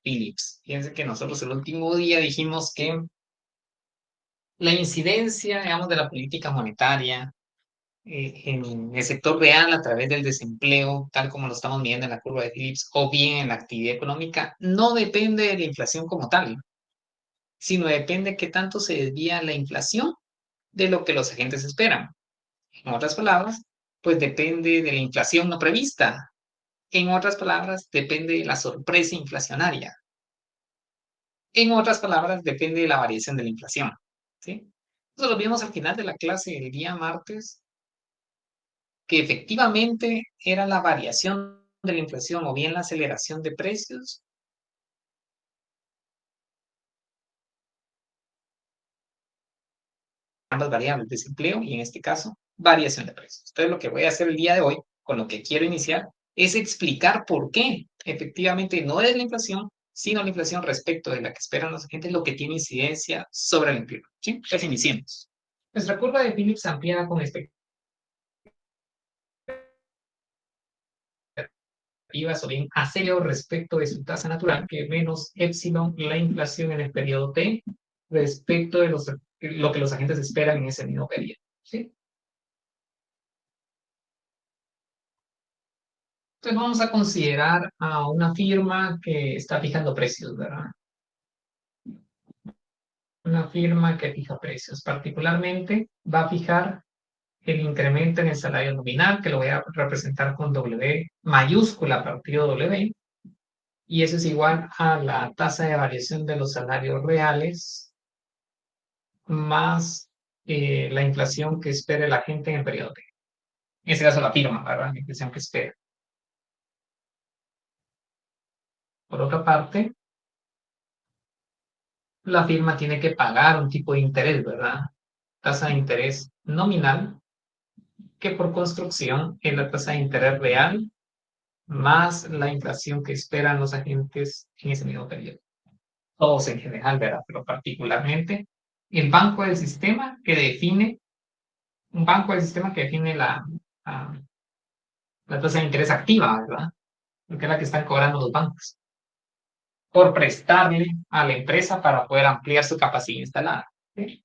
Phillips. Fíjense que nosotros el último día dijimos que la incidencia, digamos, de la política monetaria en el sector real a través del desempleo, tal como lo estamos viendo en la curva de Phillips, o bien en la actividad económica, no depende de la inflación como tal, sino depende de qué tanto se desvía la inflación de lo que los agentes esperan. En otras palabras, pues depende de la inflación no prevista. En otras palabras, depende de la sorpresa inflacionaria. En otras palabras, depende de la variación de la inflación. ¿Sí? Eso lo vimos al final de la clase el día martes, que efectivamente era la variación de la inflación o bien la aceleración de precios. Ambas variables, desempleo y en este caso, variación de precios. Entonces, lo que voy a hacer el día de hoy, con lo que quiero iniciar, es explicar por qué efectivamente no es la inflación, sino la inflación respecto de la que esperan los agentes, lo que tiene incidencia sobre el empleo. ¿Sí? Entonces, iniciemos. Nuestra curva de Phillips ampliada con expectativas o bien a cero respecto de su tasa natural, que es menos epsilon la inflación en el periodo T respecto de lo que los agentes esperan en ese mismo periodo. ¿Sí? Entonces vamos a considerar a una firma que está fijando precios, ¿verdad? Una firma que fija precios. Particularmente va a fijar el incremento en el salario nominal, que lo voy a representar con W mayúscula a partir de W, y eso es igual a la tasa de variación de los salarios reales más la inflación que espera la gente en el periodo T. En este caso la firma, ¿verdad? La inflación que espera. Por otra parte, la firma tiene que pagar un tipo de interés, ¿verdad? Tasa de interés nominal, que por construcción es la tasa de interés real más la inflación que esperan los agentes en ese mismo periodo. Todos en general, ¿verdad? Pero particularmente el banco del sistema que define, un banco del sistema que define la tasa de interés activa, ¿verdad? Porque es la que están cobrando los bancos por prestarle a la empresa para poder ampliar su capacidad instalada. ¿Sí?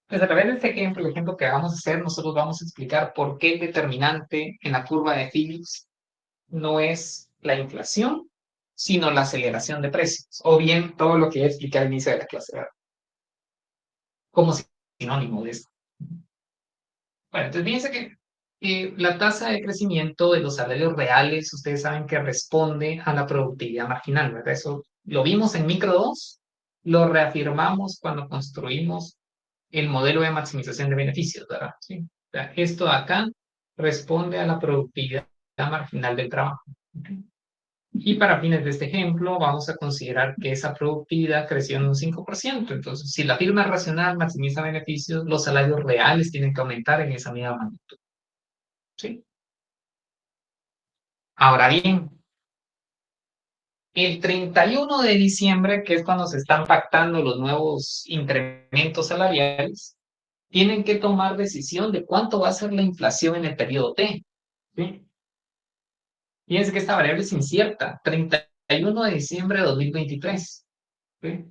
Pues a través de este ejemplo, el ejemplo que vamos a hacer, nosotros vamos a explicar por qué el determinante en la curva de Phillips no es la inflación, sino la aceleración de precios, o bien todo lo que ya expliqué al inicio de la clase, ¿verdad? Como sinónimo de esto. Bueno, entonces fíjense que la tasa de crecimiento de los salarios reales, ustedes saben que responde a la productividad marginal, ¿verdad? Eso lo vimos en micro 2, lo reafirmamos cuando construimos el modelo de maximización de beneficios, ¿verdad? ¿Sí? O sea, esto de acá responde a la productividad marginal del trabajo. ¿Okay? Y para fines de este ejemplo, vamos a considerar que esa productividad creció en un 5%. Entonces, si la firma es racional, maximiza beneficios, los salarios reales tienen que aumentar en esa misma magnitud. ¿Sí? Ahora bien, el 31 de diciembre, que es cuando se están pactando los nuevos incrementos salariales, tienen que tomar decisión de cuánto va a ser la inflación en el periodo T. ¿Sí? Fíjense que esta variable es incierta. 31 de diciembre de 2023. ¿Sí?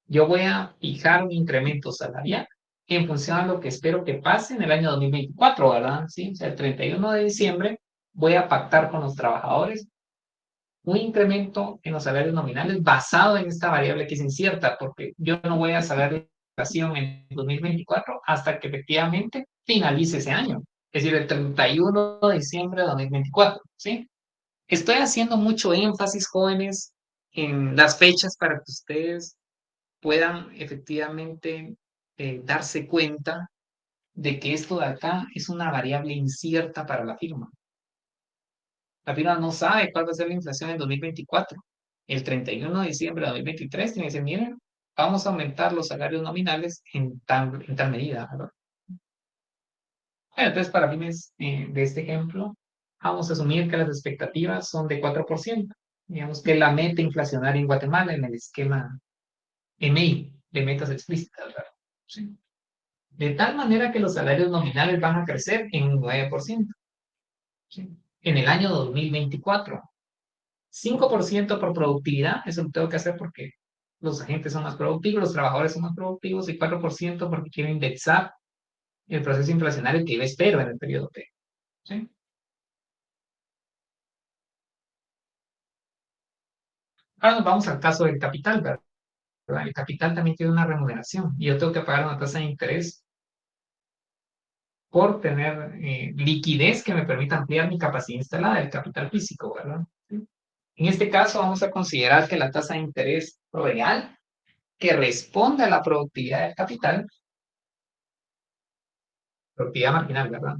Yo voy a fijar un incremento salarial en función a lo que espero que pase en el año 2024, ¿verdad? ¿Sí? O sea, el 31 de diciembre voy a pactar con los trabajadores un incremento en los salarios nominales basado en esta variable que es incierta, porque yo no voy a saber la inflación en 2024 hasta que efectivamente finalice ese año, es decir, el 31 de diciembre de 2024, ¿sí? Estoy haciendo mucho énfasis, jóvenes, en las fechas para que ustedes puedan efectivamente darse cuenta de que esto de acá es una variable incierta para la firma. La firma no sabe cuál va a ser la inflación en 2024. El 31 de diciembre de 2023 tiene que decir, miren, vamos a aumentar los salarios nominales en tal medida, ¿verdad? Bueno, entonces, para fines de este ejemplo, vamos a asumir que las expectativas son de 4%. Digamos que la meta inflacionaria en Guatemala en el esquema EMEI de metas explícitas, ¿verdad? Sí. De tal manera que los salarios nominales van a crecer en un 9%. ¿Sí? en el año 2024. 5% por productividad, eso lo tengo que hacer porque los agentes son más productivos, los trabajadores son más productivos, y 4% porque quiero indexar el proceso inflacionario que yo espero en el periodo T. ¿Sí? Ahora nos vamos al caso del capital, ¿verdad? El capital también tiene una remuneración y yo tengo que pagar una tasa de interés por tener liquidez que me permita ampliar mi capacidad instalada del capital físico, ¿verdad? ¿Sí? En este caso vamos a considerar que la tasa de interés real que responde a la productividad del capital, productividad marginal, ¿verdad?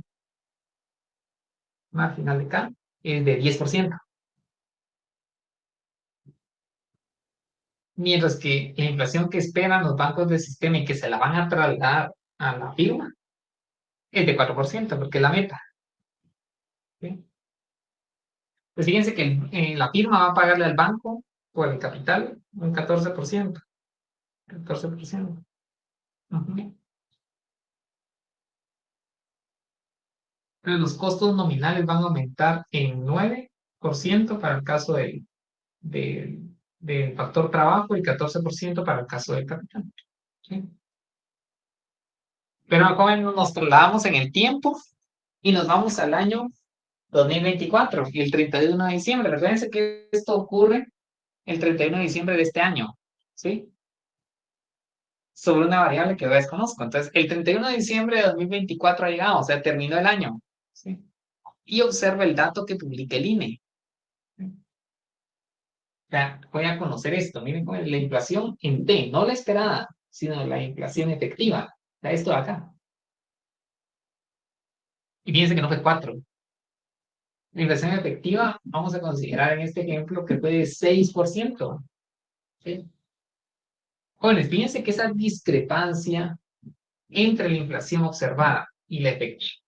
Marginal de K, es de 10%. Mientras que la inflación que esperan los bancos del sistema y que se la van a trasladar a la firma es de 4%, porque es la meta. ¿Sí? Pues fíjense que la firma va a pagarle al banco por el capital un 14%. 14%. Ujú. Entonces los costos nominales van a aumentar en 9% para el caso del, del factor trabajo y 14% para el caso del capital. ¿Sí? Pero acá nos trasladamos en el tiempo y nos vamos al año 2024 y el 31 de diciembre. Recuerden que esto ocurre el 31 de diciembre de este año, ¿sí? Sobre una variable que yo desconozco. Entonces, el 31 de diciembre de 2024 ha llegado, o sea, terminó el año, ¿sí? Y observa el dato que publica el INE. ¿Sí? O sea, voy a conocer esto. Miren, la inflación en T, no la esperada, sino la inflación efectiva. O sea, esto de acá. Y fíjense que no fue 4. La inflación efectiva, vamos a considerar en este ejemplo que fue de 6%. ¿Sí? Jóvenes, fíjense que esa discrepancia entre la inflación observada y la efectiva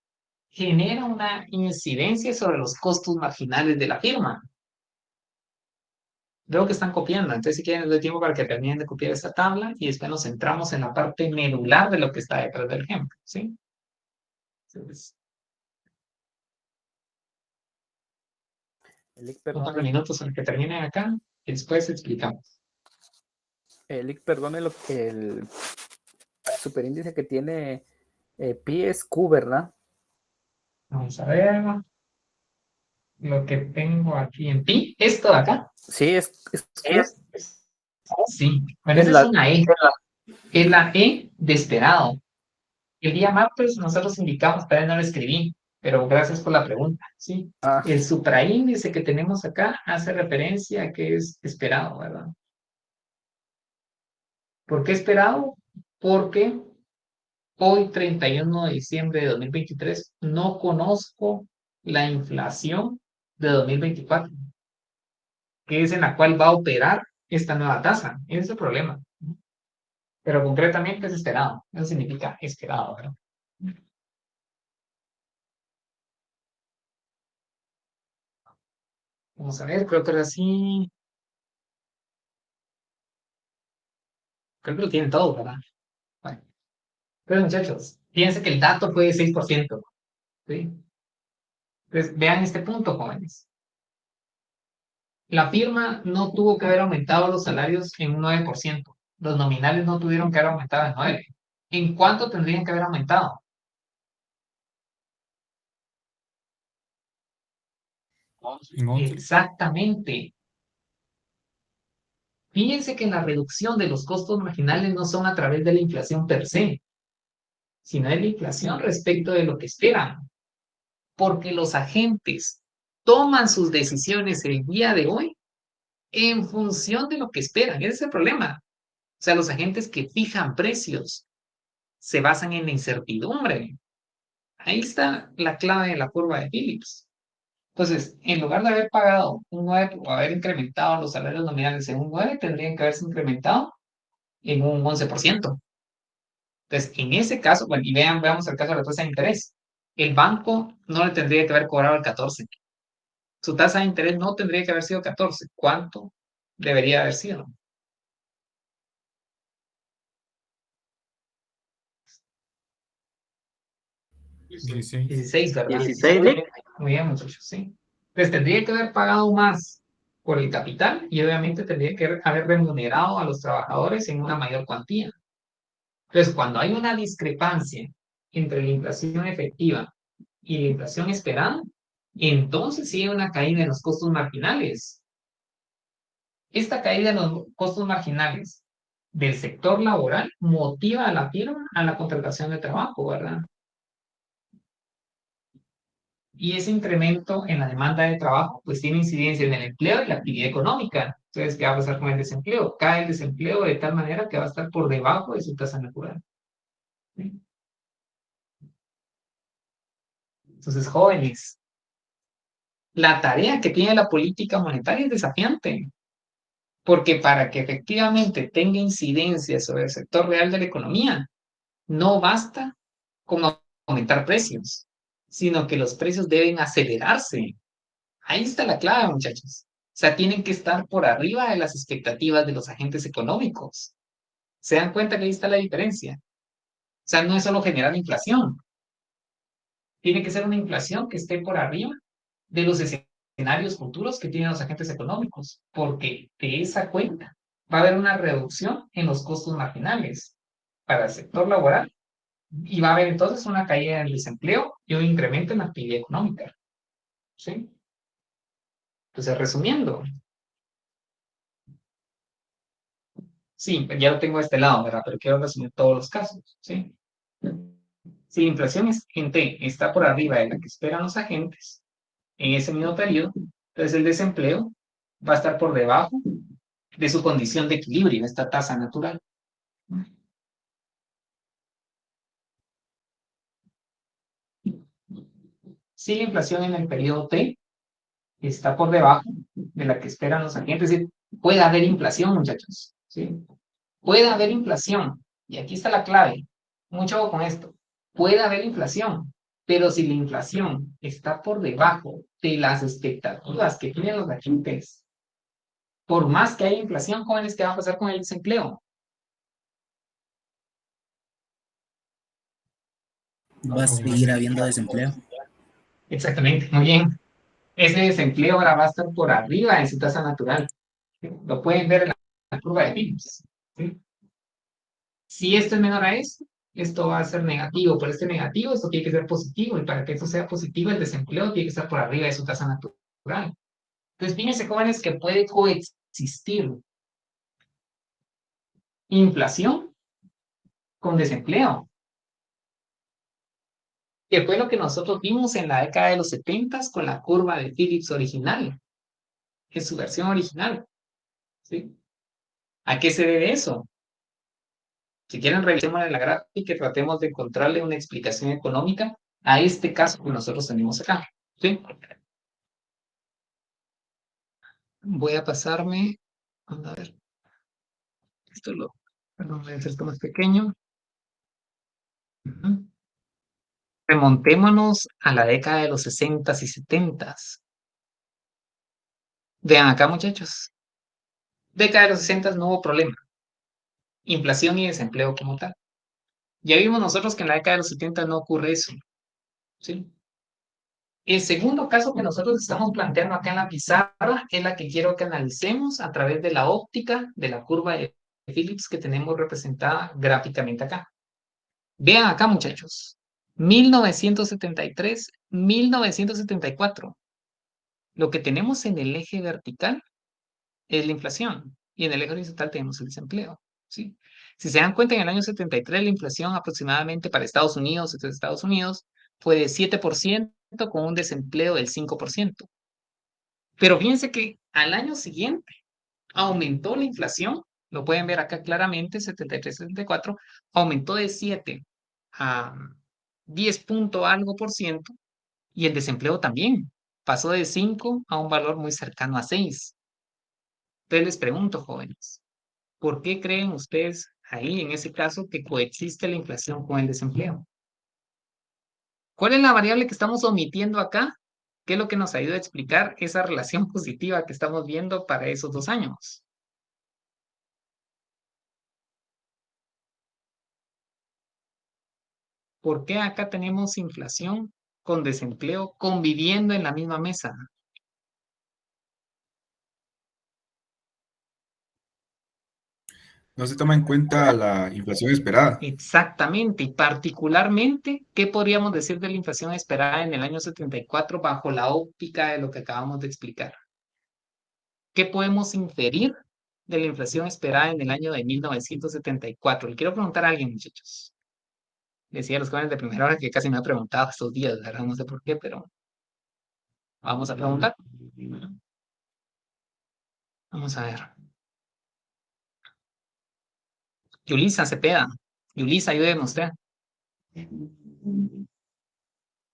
genera una incidencia sobre los costos marginales de la firma. Veo que están copiando, entonces si quieren les doy tiempo para que terminen de copiar esta tabla y después nos centramos en la parte medular de lo que está detrás del ejemplo, ¿sí? Entonces, Elic, un par de minutos en que terminen acá y después explicamos. perdone, el superíndice que tiene pi es Q, ¿verdad? Vamos a ver lo que tengo aquí en pi. Esto de acá Sí, es Q. sí. Bueno, Es esa es la, una E. Es la E de esperado. El día martes nosotros indicamos, todavía no lo escribí, pero gracias por la pregunta, ¿sí? ah, El supraíndice que tenemos acá hace referencia a que es esperado, ¿verdad? ¿Por qué esperado? Porque hoy, 31 de diciembre de 2023, no conozco la inflación de 2024, que es en la cual va a operar esta nueva tasa. Ese es el problema. Pero concretamente es esperado. Eso significa esperado, ¿verdad? Vamos a ver, creo que ahora sí. Creo que lo tienen todo, ¿verdad? Bueno. Pero muchachos, fíjense que el dato fue de 6%. ¿Sí? Entonces, vean este punto, jóvenes. La firma no tuvo que haber aumentado los salarios en un 9%. Los nominales no tuvieron que haber aumentado en 9%. ¿En cuánto tendrían que haber aumentado? En 11. Exactamente. Fíjense que la reducción de los costos marginales no son a través de la inflación per se, sino de la inflación respecto de lo que esperan. Porque los agentes toman sus decisiones el día de hoy en función de lo que esperan. Ese es el problema. O sea, los agentes que fijan precios se basan en la incertidumbre. Ahí está la clave de la curva de Phillips. Entonces, en lugar de haber pagado un 9 o haber incrementado los salarios nominales en un 9, tendrían que haberse incrementado en un 11%. Entonces, en ese caso, bueno, y veamos el caso de la tasa de interés. El banco no le tendría que haber cobrado el 14. Su tasa de interés no tendría que haber sido 14. ¿Cuánto debería haber sido? 16. 16, ¿verdad? 16, ¿eh? Muy bien, muchachos, sí. Entonces tendría que haber pagado más por el capital y obviamente tendría que haber remunerado a los trabajadores en una mayor cuantía. Entonces, cuando hay una discrepancia entre la inflación efectiva y la inflación esperada, entonces sí hay una caída en los costos marginales. Esta caída en los costos marginales del sector laboral motiva a la firma a la contratación de trabajo, ¿verdad? Y ese incremento en la demanda de trabajo, pues tiene incidencia en el empleo y la actividad económica. Entonces, ¿qué va a pasar con el desempleo? Cae el desempleo de tal manera que va a estar por debajo de su tasa natural. ¿Sí? Entonces, jóvenes, la tarea que tiene la política monetaria es desafiante, porque para que efectivamente tenga incidencia sobre el sector real de la economía, no basta con aumentar precios, sino que los precios deben acelerarse. Ahí está la clave, muchachos. O sea, tienen que estar por arriba de las expectativas de los agentes económicos. ¿Se dan cuenta que ahí está la diferencia? O sea, no es solo generar inflación, tiene que ser una inflación que esté por arriba de los escenarios futuros que tienen los agentes económicos, porque de esa cuenta va a haber una reducción en los costos marginales para el sector laboral y va a haber entonces una caída en el desempleo y un incremento en la actividad económica. ¿Sí? Entonces, resumiendo, sí, ya lo tengo de este lado, ¿verdad? Pero quiero resumir todos los casos. ¿Sí? Si la inflación en T está por arriba de la que esperan los agentes en ese mismo periodo, entonces el desempleo va a estar por debajo de su condición de equilibrio, esta tasa natural. Si la inflación en el periodo T está por debajo de la que esperan los agentes, es decir, puede haber inflación, muchachos, ¿sí? Puede haber inflación, y aquí está la clave, mucho ojo con esto, puede haber inflación, pero si la inflación está por debajo de las expectativas que tienen los agentes, por más que haya inflación, jóvenes, ¿qué va a pasar con el desempleo? Va a seguir habiendo desempleo. Exactamente, muy bien. Ese desempleo ahora va a estar por arriba de su tasa natural. ¿Sí? Lo pueden ver en la curva de Phillips. ¿Sí? Si esto es menor a esto va a ser negativo. Por este negativo, esto tiene que ser positivo. Y para que esto sea positivo, el desempleo tiene que estar por arriba de su tasa natural. Entonces, fíjense, jóvenes, que puede coexistir inflación con desempleo, que fue lo que nosotros vimos en la década de los 70 con la curva de Phillips original, en su versión original. ¿Sí? ¿A qué se debe eso? Si quieren, revisemos la gráfica y tratemos de encontrarle una explicación económica a este caso que nosotros tenemos acá. ¿Sí? Voy a pasarme, a ver, esto lo, perdón, voy a hacer esto más pequeño. Remontémonos a la década de los 60 y 70. Vean acá, muchachos. Década de los 60 no hubo problema. Inflación y desempleo como tal. Ya vimos nosotros que en la década de los 70 no ocurre eso. ¿Sí? El segundo caso que nosotros estamos planteando acá en la pizarra es la que quiero que analicemos a través de la óptica de la curva de Phillips que tenemos representada gráficamente acá. Vean acá, muchachos. 1973, 1974. Lo que tenemos en el eje vertical es la inflación y en el eje horizontal tenemos el desempleo. ¿Sí? Si se dan cuenta, en el año 73 la inflación aproximadamente para Estados Unidos, fue de 7% con un desempleo del 5%. Pero fíjense que al año siguiente aumentó la inflación, lo pueden ver acá claramente, 73-74, aumentó de 7 a 10 punto algo por ciento, y el desempleo también pasó de 5 a un valor muy cercano a 6. Entonces les pregunto, jóvenes, ¿por qué creen ustedes ahí, en ese caso, que coexiste la inflación con el desempleo? ¿Cuál es la variable que estamos omitiendo acá? ¿Qué es lo que nos ayuda a explicar esa relación positiva que estamos viendo para esos 2 años? ¿Por qué acá tenemos inflación con desempleo conviviendo en la misma mesa? No se toma en cuenta la inflación esperada. Exactamente, y particularmente, ¿qué podríamos decir de la inflación esperada en el año 74 bajo la óptica de lo que acabamos de explicar? ¿Qué podemos inferir de la inflación esperada en el año de 1974? Le quiero preguntar a alguien, muchachos. Decía a los jóvenes de primera hora que casi me ha preguntado estos días, ¿verdad? No sé por qué, pero vamos a preguntar. Vamos a ver. Yulisa Cepeda. Yulisa, ayúdeme usted.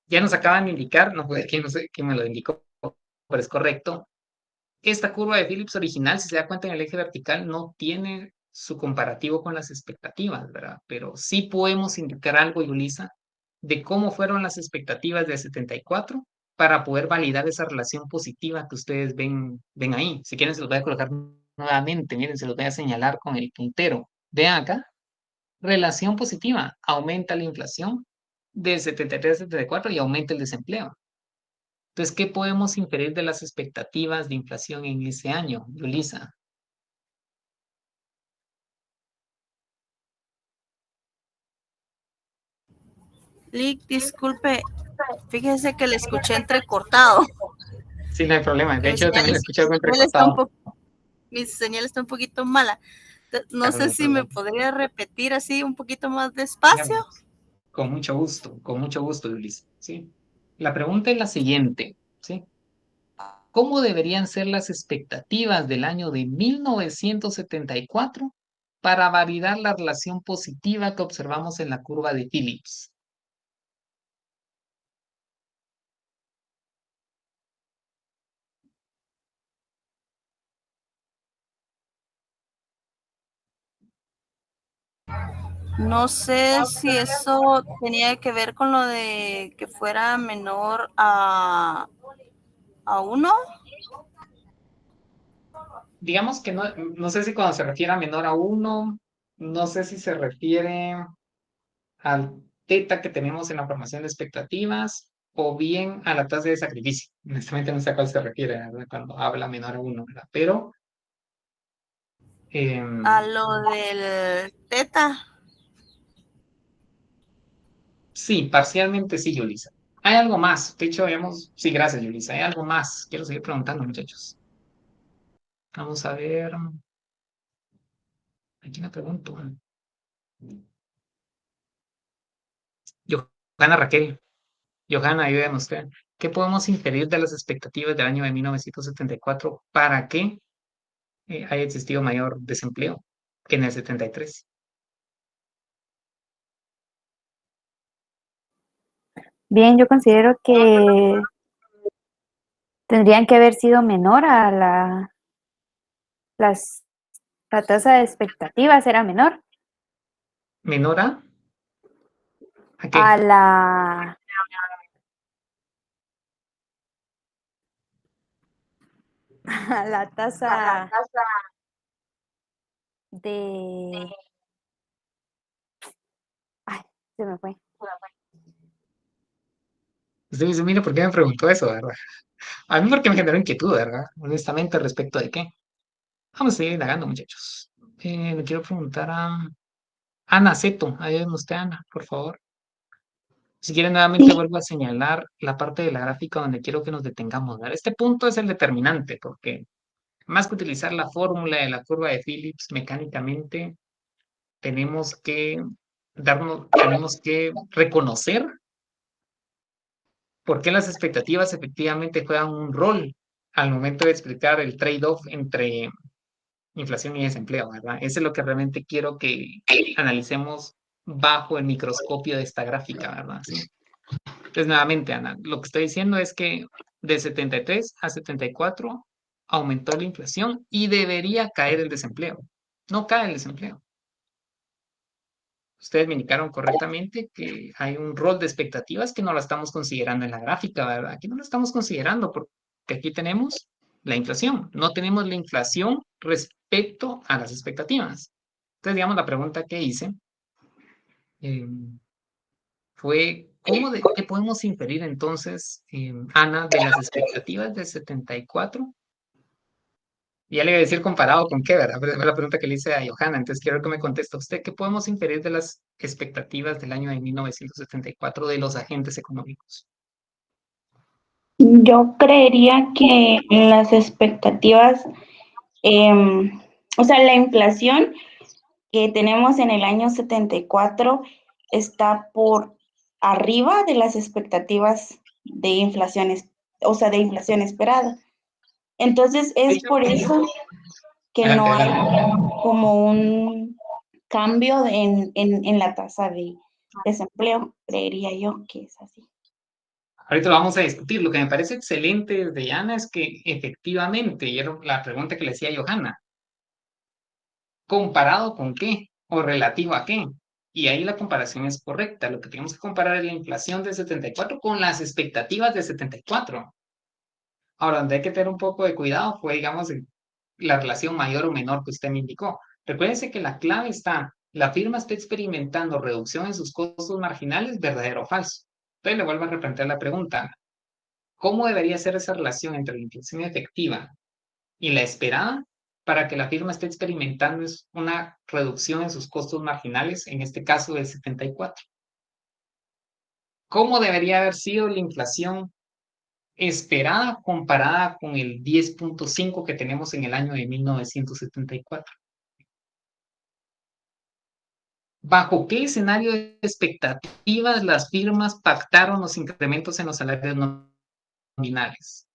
Ya nos acaban de indicar, no fue quién, no sé quién me lo indicó, pero es correcto. Esta curva de Phillips original, si se da cuenta en el eje vertical, no tiene su comparativo con las expectativas, ¿verdad? Pero sí podemos indicar algo, Yulisa, de cómo fueron las expectativas de 74 para poder validar esa relación positiva que ustedes ven ahí. Si quieren, se los voy a colocar nuevamente. Miren, se los voy a señalar con el puntero. Vean acá, relación positiva. Aumenta la inflación del 73 a 74 y aumenta el desempleo. Entonces, ¿qué podemos inferir de las expectativas de inflación en ese año, Yulisa? Lick, disculpe, fíjese que le escuché entrecortado. Sí, no hay problema. De Mi hecho, yo también señal, lo escuché algo está entrecortado. mi señal está un poquito mala. No Claro, no sé hay si me problema. podría repetir así un poquito más despacio. Claro, con mucho gusto, Yulisa. Sí. La pregunta es la siguiente, ¿sí? ¿Cómo deberían ser las expectativas del año de 1974 para validar la relación positiva que observamos en la curva de Phillips? No sé si eso tenía que ver con lo de que fuera menor a 1. Digamos que no sé si cuando se refiere a menor a 1, no sé si se refiere al teta que tenemos en la formación de expectativas o bien a la tasa de sacrificio. Honestamente no sé a cuál se refiere, ¿verdad? Cuando habla menor a 1, ¿verdad? Pero A lo del teta. sí, parcialmente sí, Yulisa. Hay algo más. De hecho, sí, gracias, Yulisa. Hay algo más. Quiero seguir preguntando, muchachos. Vamos a ver. ¿A quién le pregunto? Johanna Raquel. Johanna, ayúdeme usted. ¿Qué podemos inferir de las expectativas del año de 1974 para que haya existido mayor desempleo que en el 73? Bien, yo considero que tendrían que haber sido menor a las, la tasa de expectativas era menor ¿Menor a a qué? a la tasa de, ay, se me fue. Usted dice, mire, ¿por qué me preguntó eso, verdad? A mí porque me generó inquietud, ¿verdad? Honestamente, respecto de qué. Vamos a seguir indagando, muchachos. Le quiero preguntar a Ana Ceto. Ayúdenme usted, Ana, por favor. Si quieren, nuevamente vuelvo a señalar la parte de la gráfica donde quiero que nos detengamos, ¿verdad? Este punto es el determinante, porque más que utilizar la fórmula de la curva de Phillips mecánicamente, tenemos que reconocer por qué las expectativas efectivamente juegan un rol al momento de explicar el trade-off entre inflación y desempleo, ¿verdad? Eso es lo que realmente quiero que analicemos bajo el microscopio de esta gráfica, ¿verdad? ¿Sí? Entonces, nuevamente, Ana, lo que estoy diciendo es que de 73 a 74 aumentó la inflación y debería caer el desempleo. No cae el desempleo. Ustedes me indicaron correctamente que hay un rol de expectativas que no la estamos considerando en la gráfica, ¿verdad? Aquí no lo estamos considerando porque aquí tenemos la inflación. No tenemos la inflación respecto a las expectativas. Entonces, digamos, la pregunta que hice eh, fue, ¿qué podemos inferir entonces, Ana, de las expectativas de 74 Ya le iba a decir comparado con qué, ¿verdad? Pero es la pregunta que le hice a Johanna, entonces quiero que me conteste usted. ¿Qué podemos inferir de las expectativas del año de 1974 de los agentes económicos? Yo creería que las expectativas, o sea, la inflación que tenemos en el año 74 está por arriba de las expectativas de inflación, o sea, de inflación esperada. Entonces, De es hecho, por eso que adelante, no hay adelante. como un cambio en la tasa de desempleo, creería yo que es así. Ahorita lo vamos a discutir. Lo que me parece excelente de Ana es que efectivamente, y era la pregunta que le hacía a Johanna, ¿comparado con qué? ¿O relativo a qué? Y ahí la comparación es correcta. Lo que tenemos que comparar es la inflación de 74 con las expectativas de 74. Ahora, donde hay que tener un poco de cuidado fue, digamos, la relación mayor o menor que usted me indicó. Recuérdense que la clave está, la firma está experimentando reducción en sus costos marginales, verdadero o falso. Entonces le vuelvo a replantear la pregunta. ¿Cómo debería ser esa relación entre la inflación efectiva y la esperada para que la firma esté experimentando una reducción en sus costos marginales, en este caso del 74? ¿Cómo debería haber sido la inflación esperada comparada con el 10.5 que tenemos en el año de 1974? ¿Bajo qué escenario de expectativas las firmas pactaron los incrementos en los salarios nominales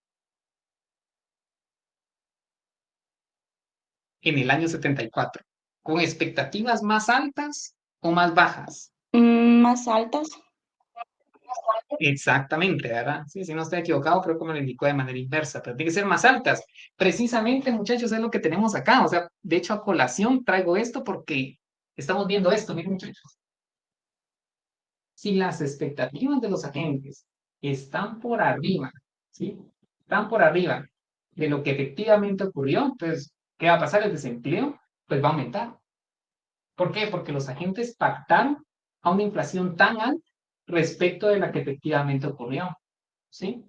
en el año 74? ¿Con expectativas más altas o más bajas? Más altas. Exactamente, ¿verdad? Sí, si no estoy equivocado, creo que me lo indicó de manera inversa, pero tiene que ser más altas. Precisamente, muchachos, es lo que tenemos acá. O sea, de hecho, a colación traigo esto porque estamos viendo esto, miren, muchachos. Si las expectativas de los agentes están por arriba, ¿sí? Están por arriba de lo que efectivamente ocurrió, entonces, ¿qué va a pasar? El desempleo, pues va a aumentar. ¿Por qué? Porque los agentes pactaron a una inflación tan alta respecto de la que efectivamente ocurrió, ¿sí?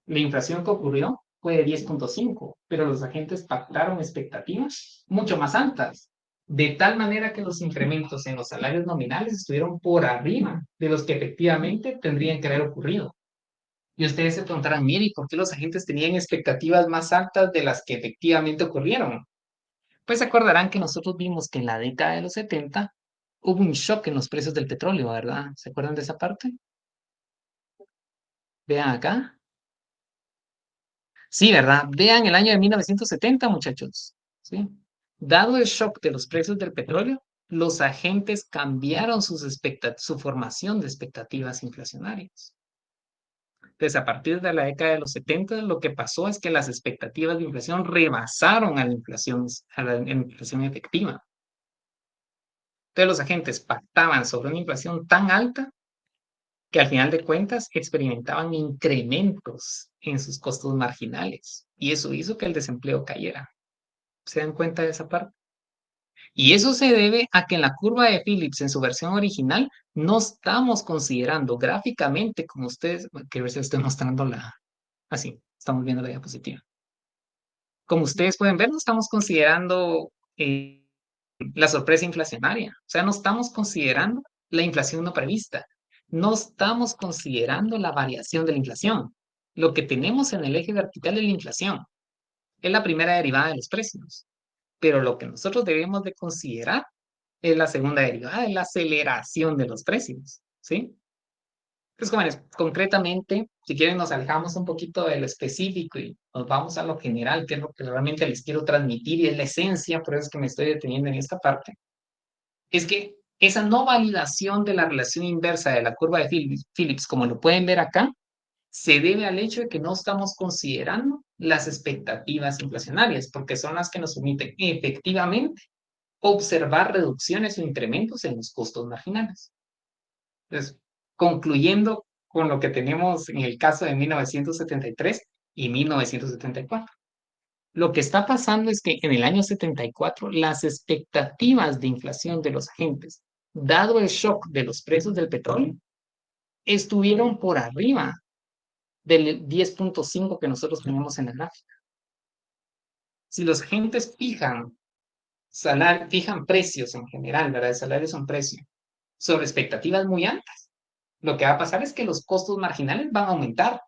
La inflación que ocurrió fue de 10.5, pero los agentes pactaron expectativas mucho más altas, de tal manera que los incrementos en los salarios nominales estuvieron por arriba de los que efectivamente tendrían que haber ocurrido. Y ustedes se preguntarán, mire, ¿y por qué los agentes tenían expectativas más altas de las que efectivamente ocurrieron? Pues se acordarán que nosotros vimos que en la década de los 70 hubo un shock en los precios del petróleo, ¿verdad? ¿Se acuerdan de esa parte? Vean acá. Sí, ¿verdad? Vean el año de 1970, muchachos. ¿Sí? Dado el shock de los precios del petróleo, los agentes cambiaron su formación de expectativas inflacionarias. Entonces, a partir de la década de los 70, lo que pasó es que las expectativas de inflación rebasaron a la inflación efectiva. Entonces, los agentes pactaban sobre una inflación tan alta que al final de cuentas experimentaban incrementos en sus costos marginales. Y eso hizo que el desempleo cayera. ¿Se dan cuenta de esa parte? Y eso se debe a que en la curva de Phillips, en su versión original, no estamos considerando gráficamente, como ustedes, que a ver si estoy mostrando así, estamos viendo la diapositiva. Como ustedes pueden ver, no estamos considerando la sorpresa inflacionaria. O sea, no estamos considerando la inflación no prevista. No estamos considerando la variación de la inflación. Lo que tenemos en el eje vertical es la inflación. Es la primera derivada de los precios. Pero lo que nosotros debemos de considerar es la segunda derivada, es la aceleración de los precios, ¿sí? Entonces, jóvenes, concretamente, si quieren nos alejamos un poquito de lo específico y nos vamos a lo general, que es lo que realmente les quiero transmitir y es la esencia, por eso es que me estoy deteniendo en esta parte, es que esa no validación de la relación inversa de la curva de Phillips, como lo pueden ver acá, se debe al hecho de que no estamos considerando las expectativas inflacionarias, porque son las que nos permiten efectivamente observar reducciones o incrementos en los costos marginales. Entonces, concluyendo con lo que tenemos en el caso de 1973 y 1974. Lo que está pasando es que en el año 74 las expectativas de inflación de los agentes, dado el shock de los precios del petróleo, estuvieron por arriba del 10.5 que nosotros tenemos en la gráfica. Si los agentes fijan precios en general, ¿verdad? El salario es un precio sobre expectativas muy altas. Lo que va a pasar es que los costos marginales van a aumentar.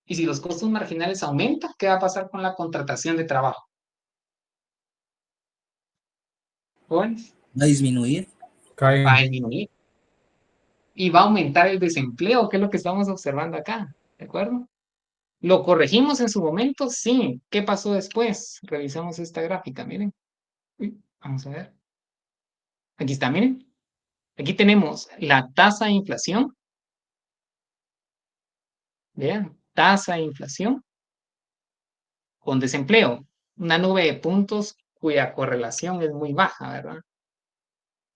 Y si los costos marginales aumentan, ¿qué va a pasar con la contratación de trabajo? Pues, Va a disminuir. va a disminuir. Y va a aumentar el desempleo, que es lo que estamos observando acá. ¿De acuerdo? ¿Lo corregimos en su momento? Sí. ¿Qué pasó después? Revisamos esta gráfica, miren. Vamos a ver. Aquí está, miren. Aquí tenemos la tasa de inflación. Vean, tasa de inflación con desempleo. Una nube de puntos cuya correlación es muy baja, ¿verdad?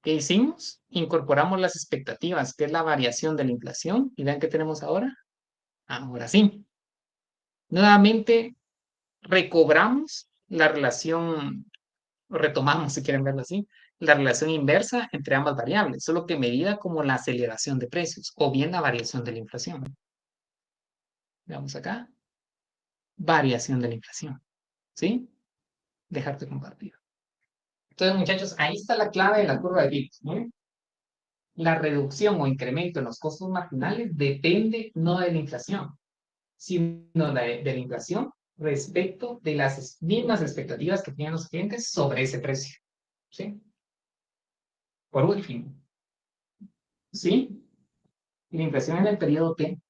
¿Qué hicimos? Incorporamos las expectativas, que es la variación de la inflación. ¿Y vean qué tenemos ahora? Ahora sí. Nuevamente recobramos la relación, retomamos, si quieren verlo así, la relación inversa entre ambas variables, solo que medida como la aceleración de precios o bien la variación de la inflación. Veamos acá. Variación de la inflación. ¿Sí? Dejarte compartir. Entonces, muchachos, ahí está la clave de la curva de Phillips, ¿no? La reducción o incremento en los costos marginales depende no de la inflación, sino de la inflación respecto de las mismas expectativas que tienen los clientes sobre ese precio. ¿Sí? Por último, ¿sí? La inflación en el periodo T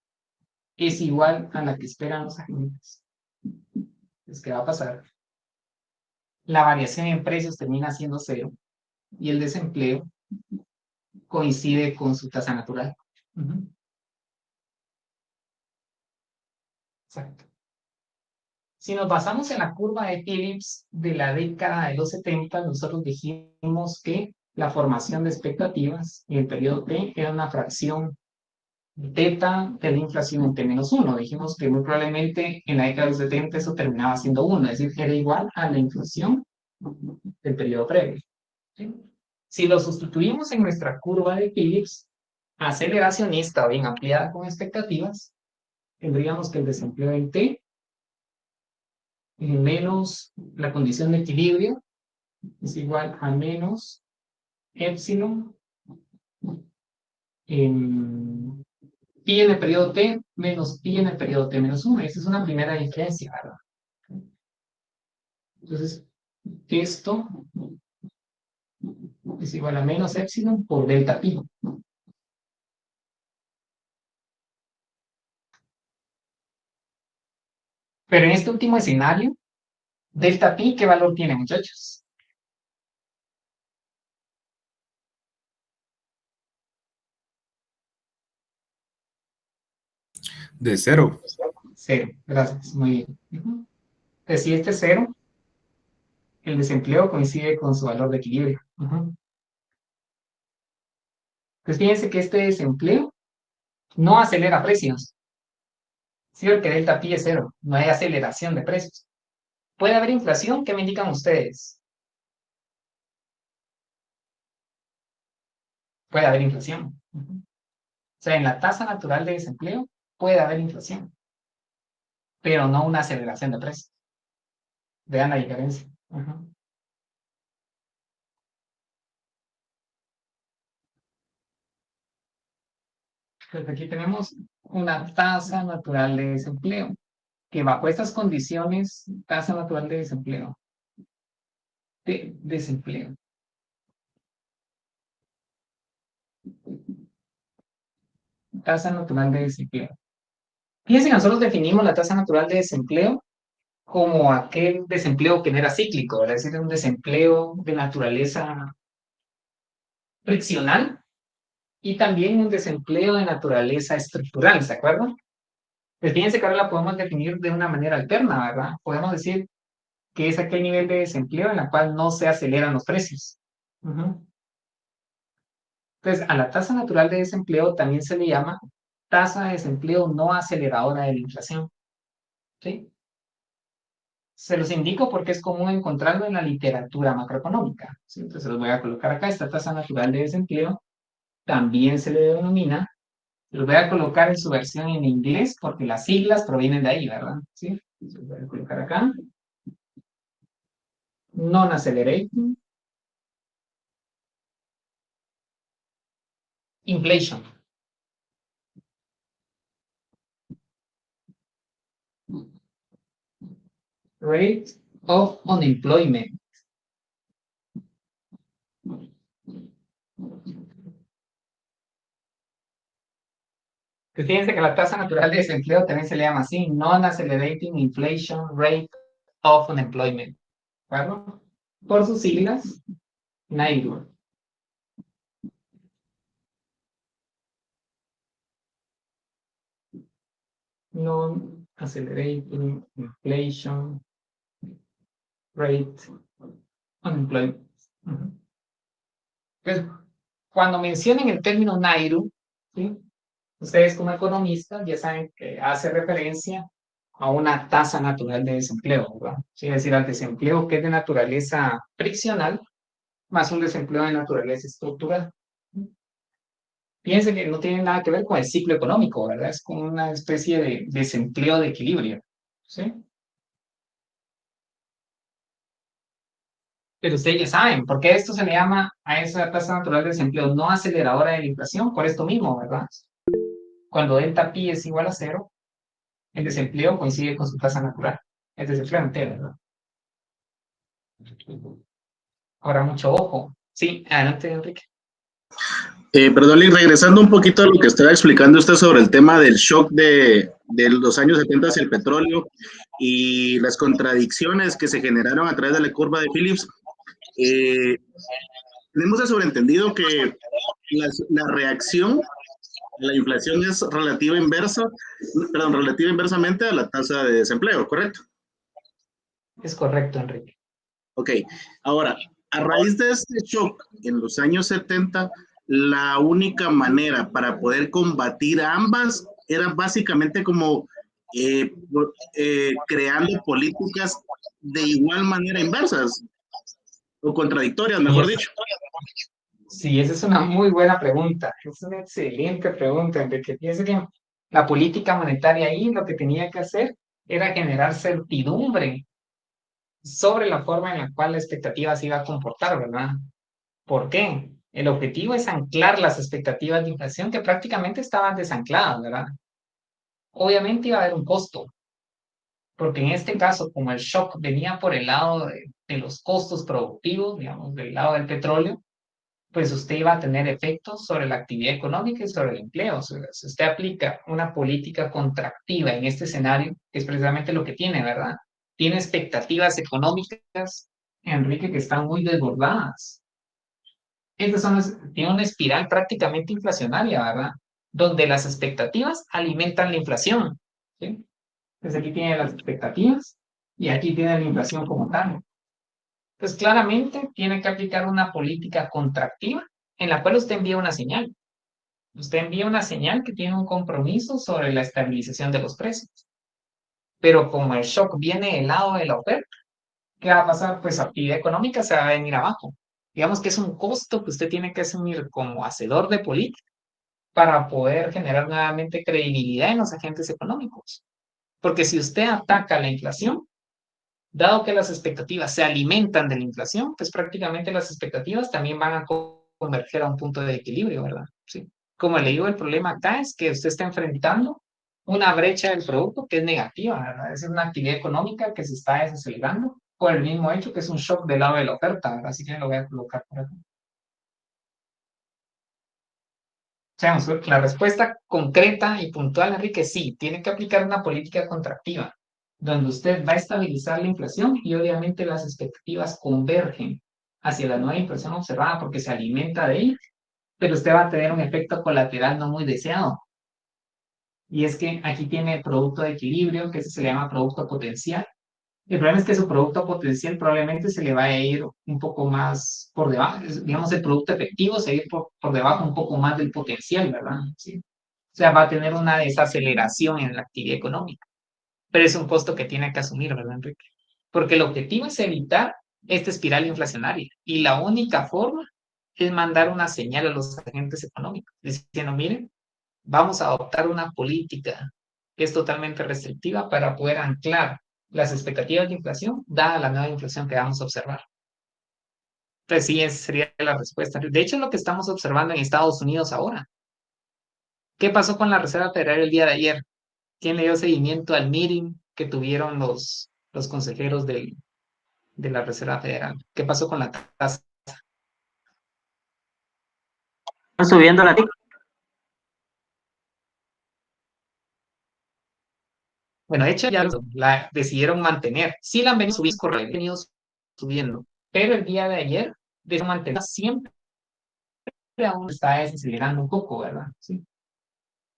es igual a la que esperan los agentes. Entonces, ¿qué va a pasar? La variación en precios termina siendo cero y el desempleo coincide con su tasa natural. Exacto. Si nos basamos en la curva de Phillips de la década de los 70, nosotros dijimos que la formación de expectativas en el periodo T era una fracción teta de la inflación en T-1. Dijimos que muy probablemente en la década de los 70 eso terminaba siendo 1, es decir, era igual a la inflación del periodo previo. ¿Sí? Si lo sustituimos en nuestra curva de Phillips, aceleracionista o bien ampliada con expectativas, tendríamos que el desempleo en T menos la condición de equilibrio es igual a menos epsilon en pi en el periodo T menos pi en el periodo T menos 1. Esa es una primera diferencia, ¿verdad? Entonces, esto es igual a menos epsilon por delta pi. Pero en este último escenario, delta pi, ¿qué valor tiene, muchachos? De 0. 0, gracias, muy bien. Entonces, si este es 0, el desempleo coincide con su valor de equilibrio. Entonces, fíjense que este desempleo no acelera precios. Sí, porque delta pi es 0, no hay aceleración de precios. ¿Puede haber inflación? ¿Qué me indican ustedes? Puede haber inflación. O sea, en la tasa natural de desempleo puede haber inflación, pero no una aceleración de precios. Vean la diferencia. Entonces aquí tenemos una tasa natural de desempleo, que bajo estas condiciones, tasa natural de desempleo, tasa natural de desempleo. Fíjense que nosotros definimos la tasa natural de desempleo como aquel desempleo que no era cíclico, es decir, un desempleo de naturaleza friccional y también un desempleo de naturaleza estructural, ¿se acuerdan? Pues fíjense que ahora la podemos definir de una manera alterna, ¿verdad? Podemos decir que es aquel nivel de desempleo en la cual no se aceleran los precios. Entonces, a la tasa natural de desempleo también se le llama tasa de desempleo no aceleradora de la inflación. ¿Sí? Se los indico porque es común encontrarlo en la literatura macroeconómica. ¿Sí? Entonces, los voy a colocar acá. Esta tasa natural de desempleo también se le denomina. Los voy a colocar en su versión en inglés porque las siglas provienen de ahí, ¿verdad? ¿Sí? Los voy a colocar acá. non-accelerating inflation. Rate of unemployment. Que fíjense que la tasa natural de desempleo también se le llama así, non-accelerating inflation rate of unemployment. ¿De acuerdo? Por sus siglas, NAIRU. Non-accelerating inflation rate unemployment. Pues, cuando mencionen el término NAIRU, ¿sí? Ustedes como economistas ya saben que hace referencia a una tasa natural de desempleo, ¿verdad? Sí, es decir, al desempleo que es de naturaleza friccional, más un desempleo de naturaleza estructural. Fíjense que no tiene nada que ver con el ciclo económico, ¿verdad? Es como una especie de desempleo de equilibrio, ¿sí? Pero ustedes ya saben, ¿por qué esto se le llama a esa tasa natural de desempleo no aceleradora de la inflación? Por esto mismo, ¿verdad? Cuando delta pi es igual a 0, el desempleo coincide con su tasa natural. El desempleo entero, ¿verdad? Ahora, mucho ojo. Sí, adelante, Enrique. Perdón, y regresando un poquito a lo que estaba explicando usted sobre el tema del shock de los años 70 hacia el petróleo y las contradicciones que se generaron a través de la curva de Phillips, tenemos de sobreentendido que la reacción a la inflación es relativa inversamente a la tasa de desempleo, ¿correcto? Es correcto, Enrique. Ok, ahora, a raíz de este shock en los años 70, la única manera para poder combatir a ambas era básicamente como creando políticas de igual manera inversas o contradictorias, mejor dicho. Sí, esa es una muy buena pregunta. Es una excelente pregunta, Enrique. Fíjese que la política monetaria ahí lo que tenía que hacer era generar certidumbre sobre la forma en la cual la expectativa se iba a comportar, ¿verdad? ¿Por qué? El objetivo es anclar las expectativas de inflación que prácticamente estaban desancladas, ¿verdad? Obviamente iba a haber un costo, porque en este caso, como el shock venía por el lado de los costos productivos, digamos, del lado del petróleo, pues usted iba a tener efectos sobre la actividad económica y sobre el empleo. O sea, si usted aplica una política contractiva en este escenario, que es precisamente lo que tiene, ¿verdad? Tiene expectativas económicas, Enrique, que están muy desbordadas. Tiene una espiral prácticamente inflacionaria, ¿verdad? Donde las expectativas alimentan la inflación, ¿sí? Entonces aquí tiene las expectativas y aquí tiene la inflación como tal. Pues claramente tiene que aplicar una política contractiva en la cual usted envía una señal. Usted envía una señal que tiene un compromiso sobre la estabilización de los precios. Pero como el shock viene del lado de la oferta, ¿qué va a pasar? Pues actividad económica se va a venir abajo. Digamos que es un costo que usted tiene que asumir como hacedor de política para poder generar nuevamente credibilidad en los agentes económicos. Porque si usted ataca la inflación, dado que las expectativas se alimentan de la inflación, pues prácticamente las expectativas también van a converger a un punto de equilibrio, ¿verdad? Sí. Como le digo, el problema acá es que usted está enfrentando una brecha del producto que es negativa, ¿verdad? Es una actividad económica que se está desacelerando por el mismo hecho que es un shock del lado de la oferta, ¿verdad? Así que lo voy a colocar por acá. O sea, la respuesta concreta y puntual, Enrique, sí, tiene que aplicar una política contractiva, donde usted va a estabilizar la inflación y obviamente las expectativas convergen hacia la nueva inflación observada porque se alimenta de ella, pero usted va a tener un efecto colateral no muy deseado. Y es que aquí tiene el producto de equilibrio, que se le llama producto potencial. El problema es que su producto potencial probablemente se le va a ir un poco más por debajo, digamos, el producto efectivo se va a ir por debajo un poco más del potencial, ¿verdad? ¿Sí? O sea, va a tener una desaceleración en la actividad económica, pero es un costo que tiene que asumir, ¿verdad, Enrique? Porque el objetivo es evitar esta espiral inflacionaria y la única forma es mandar una señal a los agentes económicos, diciendo, miren, vamos a adoptar una política que es totalmente restrictiva para poder anclar las expectativas de inflación dada la nueva inflación que vamos a observar. Pues sí, esa sería la respuesta. De hecho, es lo que estamos observando en Estados Unidos ahora. ¿Qué pasó con la Reserva Federal el día de ayer? ¿Quién le dio seguimiento al meeting que tuvieron los consejeros de la Reserva Federal? ¿Qué pasó con la tasa? Están subiendo la Bueno, de hecho ya la decidieron mantener. Sí la han venido subiendo, correcto, han venido subiendo, pero el día de ayer decidieron mantener siempre, aún está desacelerando un poco, ¿verdad? Sí.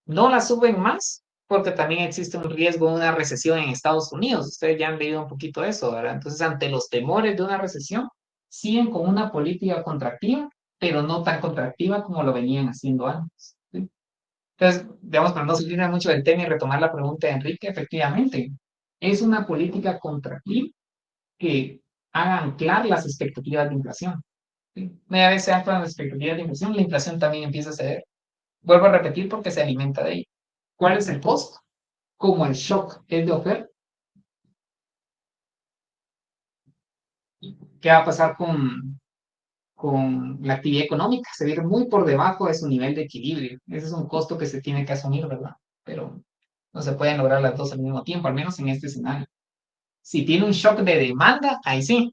No la suben más porque también existe un riesgo de una recesión en Estados Unidos. Ustedes ya han leído un poquito de eso, ¿verdad? Entonces, ante los temores de una recesión, siguen con una política contractiva, pero no tan contractiva como lo venían haciendo antes. ¿Sí? Entonces, digamos, para no salir mucho del tema y retomar la pregunta de Enrique, efectivamente, es una política contractiva que haga anclar las expectativas de inflación. ¿Sí? Una vez se anclan las expectativas de inflación, la inflación también empieza a ceder. Vuelvo a repetir porque se alimenta de ello. ¿Cuál es el costo? Como el shock es de oferta, ¿qué va a pasar con la actividad económica? Se viene muy por debajo de su nivel de equilibrio. Ese es un costo que se tiene que asumir, ¿verdad? Pero no se pueden lograr las dos al mismo tiempo, al menos en este escenario. Si tiene un shock de demanda, ahí sí.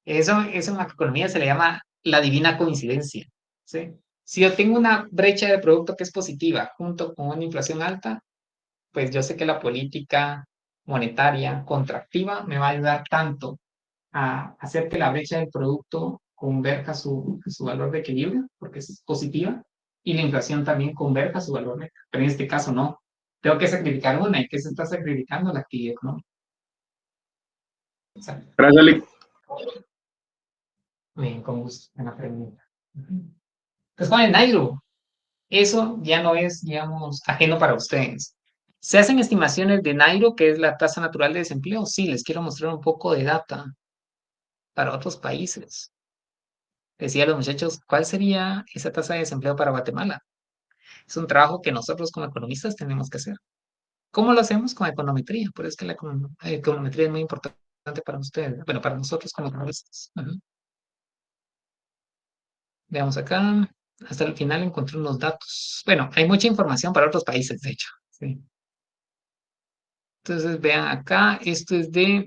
Eso en la economía se le llama la divina coincidencia. ¿Sí? Si yo tengo una brecha de producto que es positiva junto con una inflación alta, pues yo sé que la política monetaria contractiva me va a ayudar tanto a hacer que la brecha del producto converja su valor de equilibrio, porque es positiva, y la inflación también converja su valor neto. Pero en este caso no. Tengo que sacrificar una y que se está sacrificando la actividad económica. Gracias, Lick. Bien, con gusto, buena pregunta. Entonces, con el Nairo, eso ya no es, digamos, ajeno para ustedes. ¿Se hacen estimaciones de Nairo, que es la tasa natural de desempleo? Sí, les quiero mostrar un poco de data para otros países. Decía a los muchachos, ¿cuál sería esa tasa de desempleo para Guatemala? Es un trabajo que nosotros como economistas tenemos que hacer. ¿Cómo lo hacemos? Con econometría. Por eso es que la econometría es muy importante para ustedes. Bueno, para nosotros como economistas. Veamos acá. Hasta el final encontré unos datos. Bueno, hay mucha información para otros países, de hecho. Sí. Entonces, vean acá, esto es de,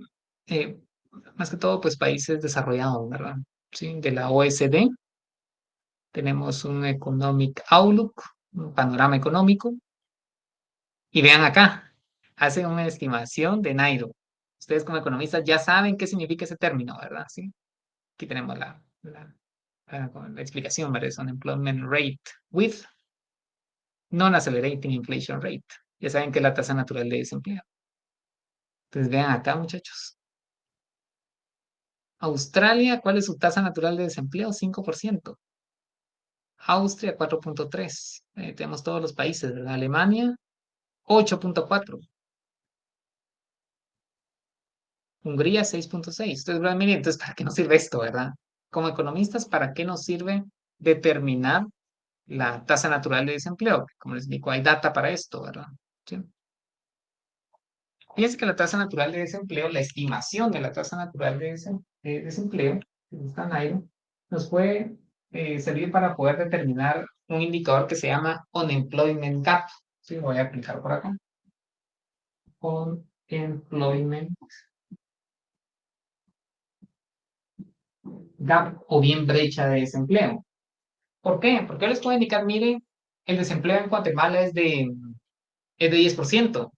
más que todo, pues países desarrollados, ¿verdad? Sí, de la OECD. Tenemos un Economic Outlook, un panorama económico. Y vean acá, hacen una estimación de Nairo. Ustedes como economistas ya saben qué significa ese término, ¿verdad? Sí. Aquí tenemos la explicación, ¿verdad? Es unemployment rate with non-accelerating inflation rate. Ya saben que es la tasa natural de desempleo. Entonces vean acá, muchachos. Australia, ¿cuál es su tasa natural de desempleo? 5%. Austria, 4.3%. Tenemos todos los países, ¿verdad? Alemania, 8.4%. Hungría, 6.6%. Entonces, miren, entonces, ¿para qué nos sirve esto, verdad? Como economistas, ¿para qué nos sirve determinar la tasa natural de desempleo? Como les digo, hay data para esto, ¿verdad? ¿Sí? Fíjense que la tasa natural de desempleo, la estimación de la tasa natural de desempleo, que está en aire, nos puede servir para poder determinar un indicador que se llama Unemployment Gap. Sí, voy a aplicar por acá. Unemployment Gap o bien brecha de desempleo. ¿Por qué? Porque les puedo indicar, mire, el desempleo en Guatemala es de 10%.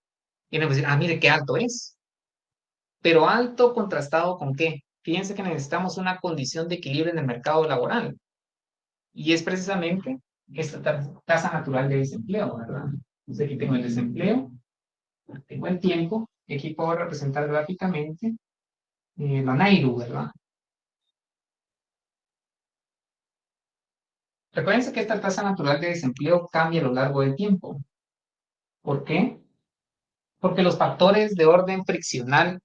Y me decir, mire qué alto es. Pero alto contrastado con qué. Fíjense que necesitamos una condición de equilibrio en el mercado laboral. Y es precisamente esta tasa natural de desempleo, ¿verdad? Entonces aquí tengo el desempleo, tengo el tiempo, y aquí puedo representar gráficamente la Nairu, ¿verdad? Recuerden que esta tasa natural de desempleo cambia a lo largo del tiempo. ¿Por qué? Porque los factores de orden friccional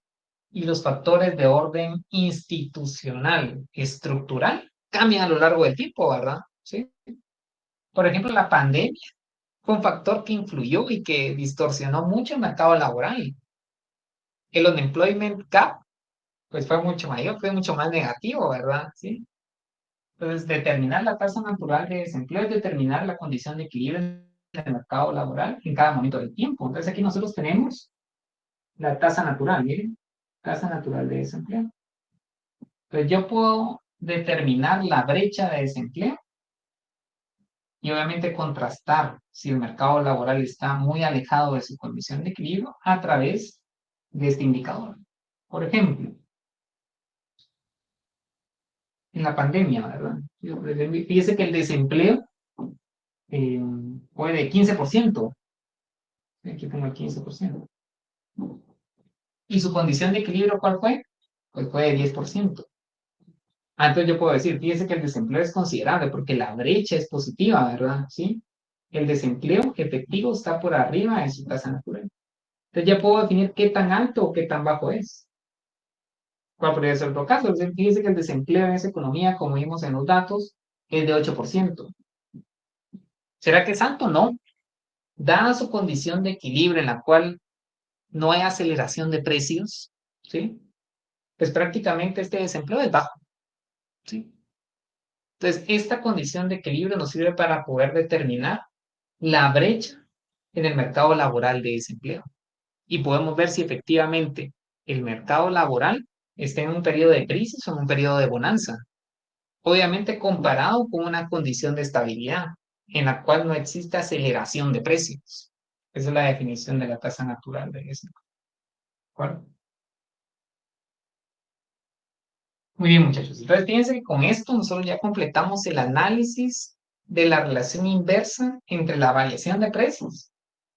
y los factores de orden institucional, estructural, cambian a lo largo del tiempo, ¿verdad? ¿Sí? Por ejemplo, la pandemia fue un factor que influyó y que distorsionó mucho el mercado laboral. El unemployment gap, pues fue mucho mayor, fue mucho más negativo, ¿verdad? ¿Sí? Entonces, determinar la tasa natural de desempleo es determinar la condición de equilibrio en el mercado laboral en cada momento del tiempo. Entonces, aquí nosotros tenemos la tasa natural, miren, tasa natural de desempleo. Entonces, yo puedo determinar la brecha de desempleo y obviamente contrastar si el mercado laboral está muy alejado de su condición de equilibrio a través de este indicador. Por ejemplo, en la pandemia, ¿verdad? Fíjese que el desempleo fue de 15%. Aquí tengo el 15%. ¿Y su condición de equilibrio cuál fue? Pues fue de 10%. Entonces yo puedo decir, fíjese que el desempleo es considerable porque la brecha es positiva, ¿verdad? ¿Sí? El desempleo efectivo está por arriba de su tasa natural. Entonces ya puedo definir qué tan alto o qué tan bajo es. ¿Cuál podría ser otro caso? Fíjese que el desempleo en esa economía, como vimos en los datos, es de 8%. ¿Será que es alto? No. Dada su condición de equilibrio en la cual no hay aceleración de precios, ¿sí? Pues prácticamente este desempleo es bajo, ¿sí? Entonces, esta condición de equilibrio nos sirve para poder determinar la brecha en el mercado laboral de desempleo. Y podemos ver si efectivamente el mercado laboral está en un periodo de crisis o en un periodo de bonanza. Obviamente comparado con una condición de estabilidad en la cual no existe aceleración de precios. Esa es la definición de la tasa natural de desempleo. ¿De acuerdo? Muy bien, muchachos. Entonces, fíjense que con esto nosotros ya completamos el análisis de la relación inversa entre la variación de precios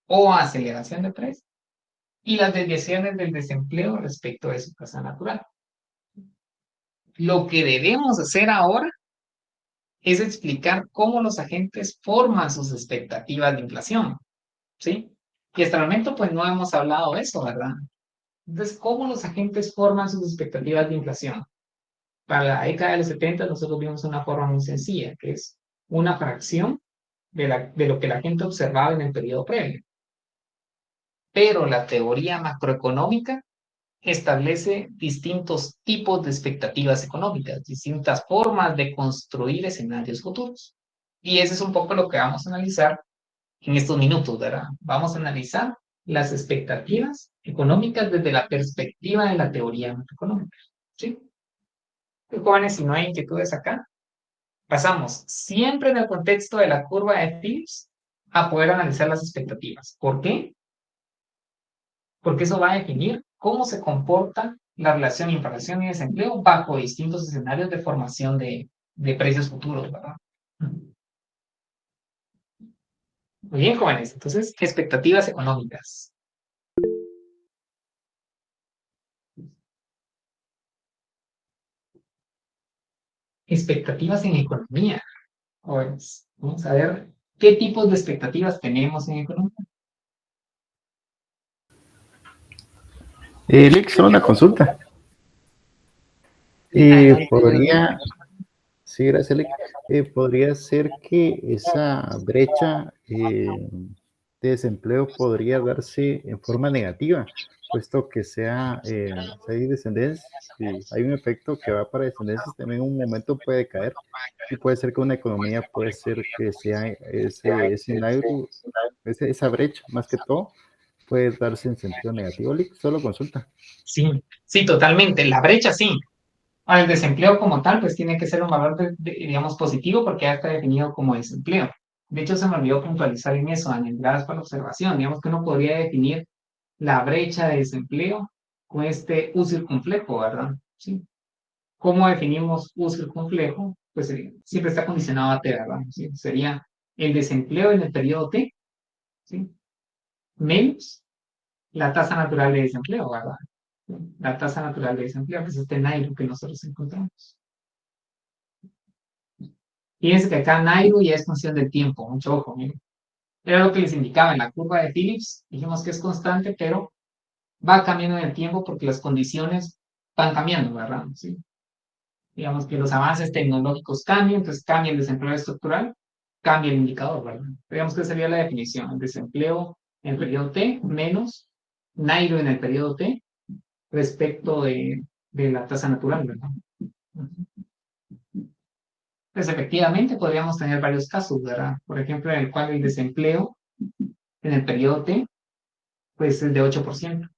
o aceleración de precios y las desviaciones del desempleo respecto de su tasa natural. Lo que debemos hacer ahora es explicar cómo los agentes forman sus expectativas de inflación, ¿sí? Y hasta el momento, pues, no hemos hablado de eso, ¿verdad? Entonces, ¿cómo los agentes forman sus expectativas de inflación? Para la década de los 70 nosotros vimos una forma muy sencilla, que es una fracción de lo que la gente observaba en el periodo previo. Pero la teoría macroeconómica establece distintos tipos de expectativas económicas, distintas formas de construir escenarios futuros. Y eso es un poco lo que vamos a analizar en estos minutos, ¿verdad? Vamos a analizar las expectativas económicas desde la perspectiva de la teoría macroeconómica, ¿sí? Jóvenes, si no hay inquietudes acá, pasamos siempre en el contexto de la curva de Phillips a poder analizar las expectativas. ¿Por qué? Porque eso va a definir cómo se comporta la relación inflación y desempleo bajo distintos escenarios de formación de precios futuros, ¿verdad? Muy bien, jóvenes. Entonces, expectativas económicas. Expectativas en economía. Jóvenes, vamos a ver qué tipos de expectativas tenemos en economía. Eric, solo una consulta. Podría, sí, gracias, Eric. Podría ser que esa brecha de desempleo podría darse en forma negativa, puesto que si hay descendencia, si hay un efecto que va para descendencias, también en un momento puede caer. Y puede ser que una economía puede ser que sea esa brecha, más que todo, puede darse en sentido negativo. Lick, solo consulta. Sí, sí, totalmente. La brecha sí. El desempleo como tal, pues tiene que ser un valor, digamos, positivo porque ya está definido como desempleo. De hecho, se me olvidó puntualizar en eso, en gradas para la observación. Digamos que uno podría definir la brecha de desempleo con este U circunflejo, ¿verdad? ¿Sí? ¿Cómo definimos U circunflejo? Pues siempre está condicionado a T, ¿verdad? ¿Sí? Sería el desempleo en el periodo T, ¿sí? Menos la tasa natural de desempleo, ¿verdad? La tasa natural de desempleo, que es este Nairo que nosotros encontramos. Fíjense que acá Nairo ya es función del tiempo, mucho ojo, miren. Era lo que les indicaba en la curva de Phillips, dijimos que es constante, pero va cambiando en el tiempo porque las condiciones van cambiando, ¿verdad? ¿Sí? Digamos que los avances tecnológicos cambian, entonces cambia el desempleo estructural, cambia el indicador, ¿verdad? Digamos que sería la definición, el desempleo en el periodo T menos Nairo en el periodo T respecto de la tasa natural, ¿verdad? Pues efectivamente podríamos tener varios casos, ¿verdad? Por ejemplo, en el cual el desempleo en el periodo T, pues es de 8%.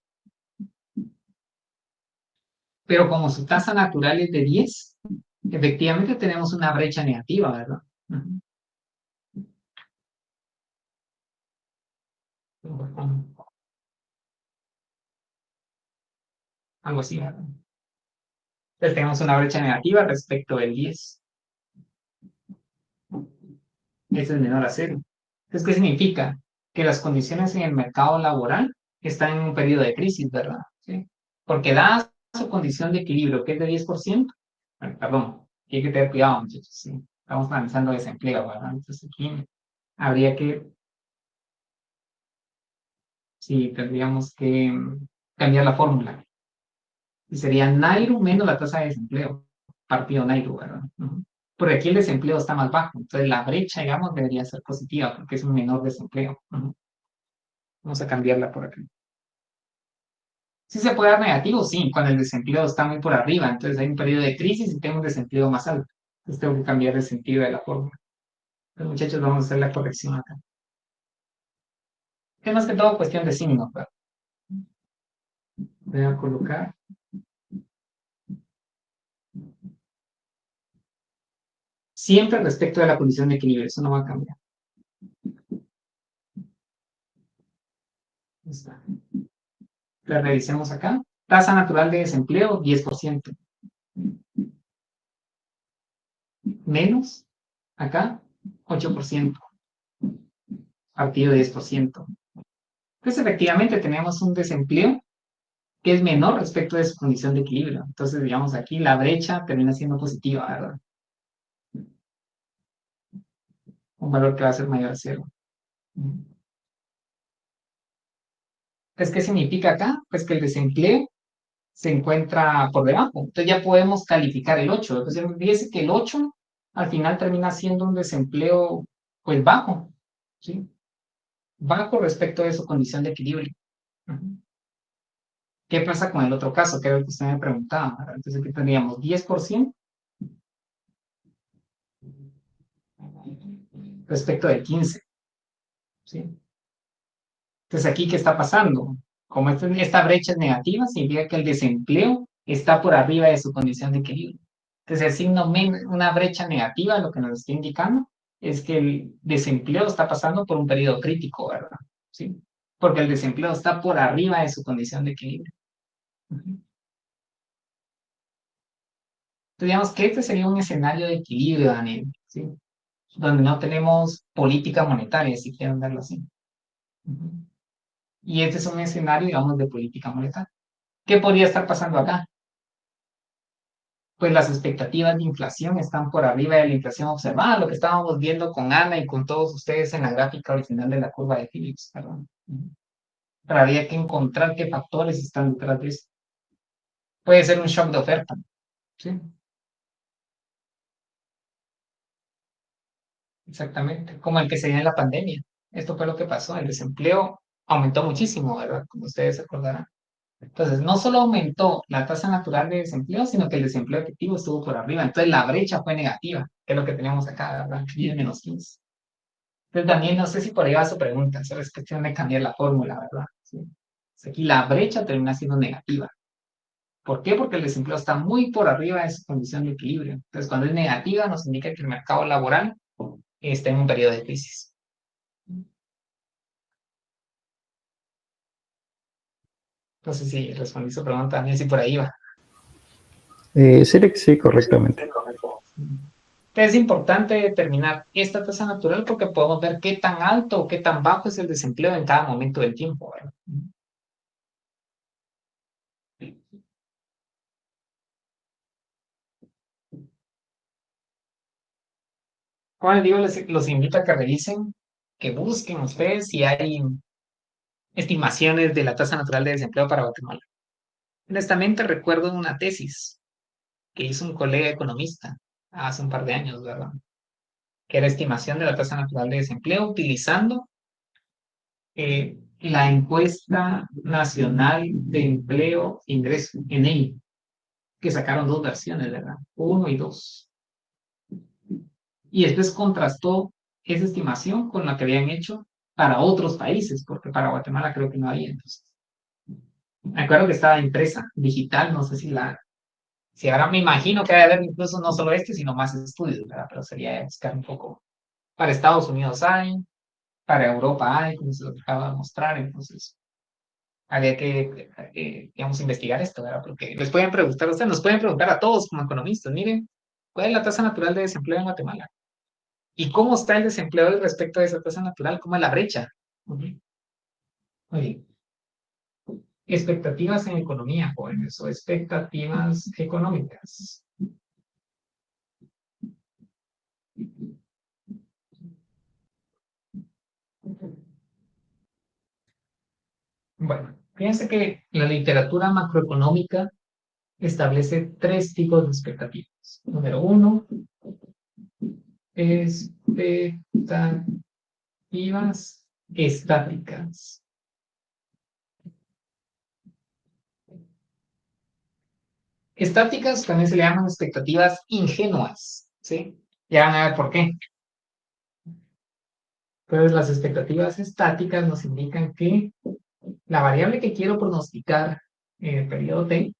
Pero como su tasa natural es de 10, efectivamente tenemos una brecha negativa, ¿verdad? Algo así, ¿verdad? Entonces tenemos una brecha negativa respecto del 10. Eso es menor a 0. Entonces, ¿qué significa? Que las condiciones en el mercado laboral están en un periodo de crisis, ¿verdad? ¿Sí? Porque dada su condición de equilibrio, que es de 10%, perdón, hay que tener cuidado, muchachos, ¿sí? Estamos analizando desempleo, ¿verdad? Entonces aquí habría que, sí, tendríamos que cambiar la fórmula. Y sería Nairu menos la tasa de desempleo, partido Nairu, ¿verdad? Porque aquí el desempleo está más bajo, entonces la brecha, digamos, debería ser positiva, porque es un menor desempleo. Vamos a cambiarla por acá. Sí se puede dar negativo, sí, cuando el desempleo está muy por arriba, entonces hay un periodo de crisis y tengo un desempleo más alto. Entonces tengo que cambiar el sentido de la fórmula. Entonces, muchachos, vamos a hacer la corrección acá. Es más que todo cuestión de signos, ¿verdad? Voy a colocar. Siempre respecto de la condición de equilibrio, eso no va a cambiar. Ahí está. La revisemos acá. Tasa natural de desempleo, 10%. Menos, acá, 8%. Partido 10%. Entonces, efectivamente, tenemos un desempleo que es menor respecto de su condición de equilibrio. Entonces, digamos, aquí la brecha termina siendo positiva, ¿verdad? Un valor que va a ser mayor a 0. Entonces, ¿qué significa acá? Pues que el desempleo se encuentra por debajo. Entonces ya podemos calificar el 8. Entonces, fíjese que el 8 al final termina siendo un desempleo, pues, bajo, ¿sí? Bajo respecto de su condición de equilibrio. ¿Qué pasa con el otro caso? Que era el que usted me preguntaba, ¿verdad? Entonces aquí tendríamos 10% respecto del 15%, ¿sí? Entonces aquí, ¿qué está pasando? Como esta brecha es negativa, significa que el desempleo está por arriba de su condición de equilibrio. Entonces el signo una brecha negativa, lo que nos está indicando es que el desempleo está pasando por un periodo crítico, ¿verdad? ¿Sí? Porque el desempleo está por arriba de su condición de equilibrio. Entonces, digamos que este sería un escenario de equilibrio, Daniel, ¿sí? Donde no tenemos política monetaria, si quieren verlo así. Y este es un escenario, digamos, de política monetaria. ¿Qué podría estar pasando acá? Pues las expectativas de inflación están por arriba de la inflación observada, lo que estábamos viendo con Ana y con todos ustedes en la gráfica original de la curva de Phillips, perdón. Pero habría que encontrar qué factores están detrás de eso. Puede ser un shock de oferta, ¿sí? Exactamente, como el que se dio en la pandemia. Esto fue lo que pasó, el desempleo aumentó muchísimo, ¿verdad? Como ustedes se acordarán. Entonces, no solo aumentó la tasa natural de desempleo, sino que el desempleo efectivo estuvo por arriba. Entonces, la brecha fue negativa, que es lo que tenemos acá, ¿verdad? Y es menos 15. Entonces, también no sé si por ahí va su pregunta, solo es cuestión de cambiar la fórmula, ¿verdad? ¿Sí? Entonces, aquí la brecha termina siendo negativa. ¿Por qué? Porque el desempleo está muy por arriba de su condición de equilibrio. Entonces, cuando es negativa, nos indica que el mercado laboral está en un periodo de crisis. Entonces, sí, respondí su pregunta también, si por ahí va. Sí, correctamente. Es importante determinar esta tasa natural porque podemos ver qué tan alto o qué tan bajo es el desempleo en cada momento del tiempo, ¿verdad? Como les digo, los invito a que revisen, que busquen ustedes si hay estimaciones de la tasa natural de desempleo para Guatemala. Honestamente recuerdo una tesis que hizo un colega economista hace un par de años, ¿verdad? Que era estimación de la tasa natural de desempleo utilizando la encuesta nacional de empleo e ingreso, ENEI, que sacaron dos versiones, ¿verdad? 1 y 2. y después contrastó esa estimación con la que habían hecho para otros países, porque para Guatemala creo que no había. Entonces, me acuerdo que estaba impresa, digital, no sé si ahora me imagino que debe haber incluso no solo sino más estudios, ¿verdad? Pero sería buscar un poco. Para Estados Unidos hay, para Europa hay, como se lo acabo de mostrar, entonces había que, digamos, investigar esto, ¿verdad? Porque les pueden preguntar a ustedes, nos pueden preguntar a todos como economistas, miren, ¿cuál es la tasa natural de desempleo en Guatemala? ¿Y cómo está el desempleo respecto a esa tasa natural? ¿Cómo es la brecha? Muy bien. Expectativas en economía, jóvenes, o expectativas económicas. Bueno, fíjense que la literatura macroeconómica establece 3 tipos de expectativas. Número 1, expectativas estáticas. Estáticas también se le llaman expectativas ingenuas, ¿sí? Ya van a ver por qué. Entonces, las expectativas estáticas nos indican que la variable que quiero pronosticar en el periodo T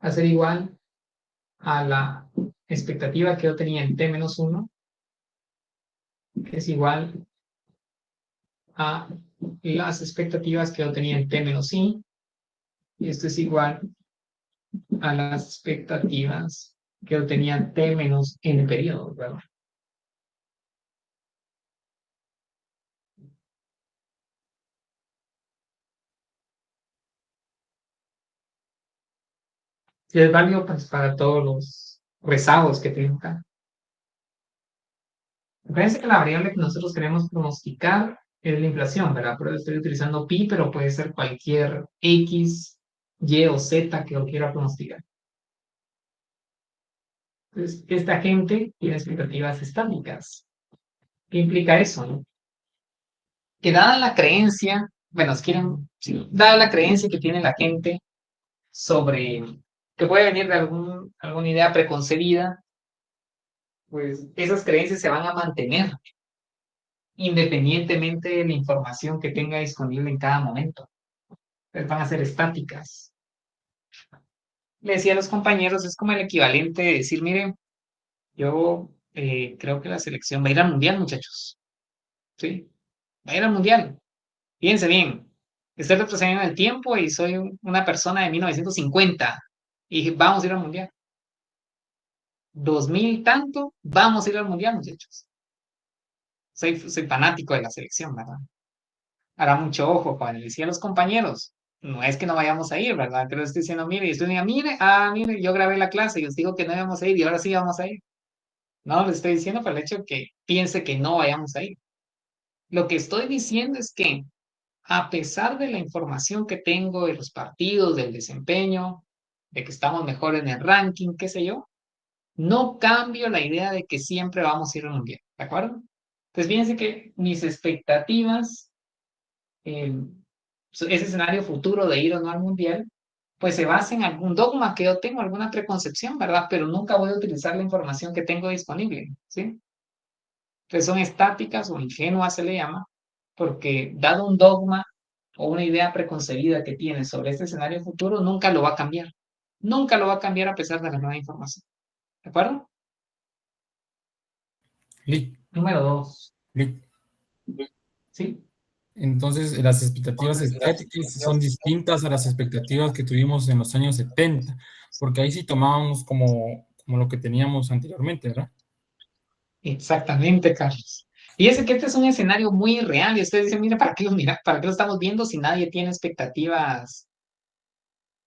va a ser igual a la expectativa que yo tenía en T-1, que es igual a las expectativas que yo tenía en T-I, y esto es igual a las expectativas que yo tenía T- en el periodo, ¿verdad? Y es válido pues, para todos los rezagos que tengo acá. Fíjense que la variable que nosotros queremos pronosticar es la inflación, ¿verdad? Pero estoy utilizando pi, pero puede ser cualquier x, y o z que yo quiera pronosticar. Entonces, esta gente tiene expectativas estáticas. ¿Qué implica eso, no? Que dada la creencia, bueno, si quieren, sí, dada la creencia que tiene la gente sobre, que puede venir de alguna idea preconcebida, pues esas creencias se van a mantener independientemente de la información que tenga disponible en cada momento. Entonces van a ser estáticas. Le decía a los compañeros, es como el equivalente de decir, miren, yo creo que la selección va a ir al mundial, muchachos. ¿Sí? Va a ir al mundial. Fíjense bien, estoy retrocediendo en el tiempo y soy una persona de 1950 y vamos a ir al mundial. 2000 tanto, vamos a ir al mundial, muchachos. Soy fanático de la selección, ¿verdad? Hará mucho ojo, cuando le decía a los compañeros, no es que no vayamos a ir, ¿verdad? Pero estoy diciendo, mire, y usted diga, mire, yo grabé la clase y os digo que no íbamos a ir y ahora sí vamos a ir. No, le estoy diciendo por el hecho que piense que no vayamos a ir. Lo que estoy diciendo es que a pesar de la información que tengo de los partidos, del desempeño, de que estamos mejor en el ranking, qué sé yo, no cambio la idea de que siempre vamos a ir al mundial, ¿de acuerdo? Entonces, fíjense que mis expectativas, ese escenario futuro de ir o no al mundial, pues se basa en algún dogma que yo tengo, alguna preconcepción, ¿verdad? Pero nunca voy a utilizar la información que tengo disponible, ¿sí? Entonces son estáticas o ingenuas se le llama, porque dado un dogma o una idea preconcebida que tiene sobre este escenario futuro, nunca lo va a cambiar. Nunca lo va a cambiar a pesar de la nueva información. ¿De acuerdo? Lic, Número 2. lic. ¿Sí? Entonces, las expectativas estéticas son distintas a las expectativas que tuvimos en los años 70, porque ahí sí tomábamos como lo que teníamos anteriormente, ¿verdad? Exactamente, Carlos. Y es que este es un escenario muy real y ustedes dicen, mira, ¿para qué lo estamos viendo si nadie tiene expectativas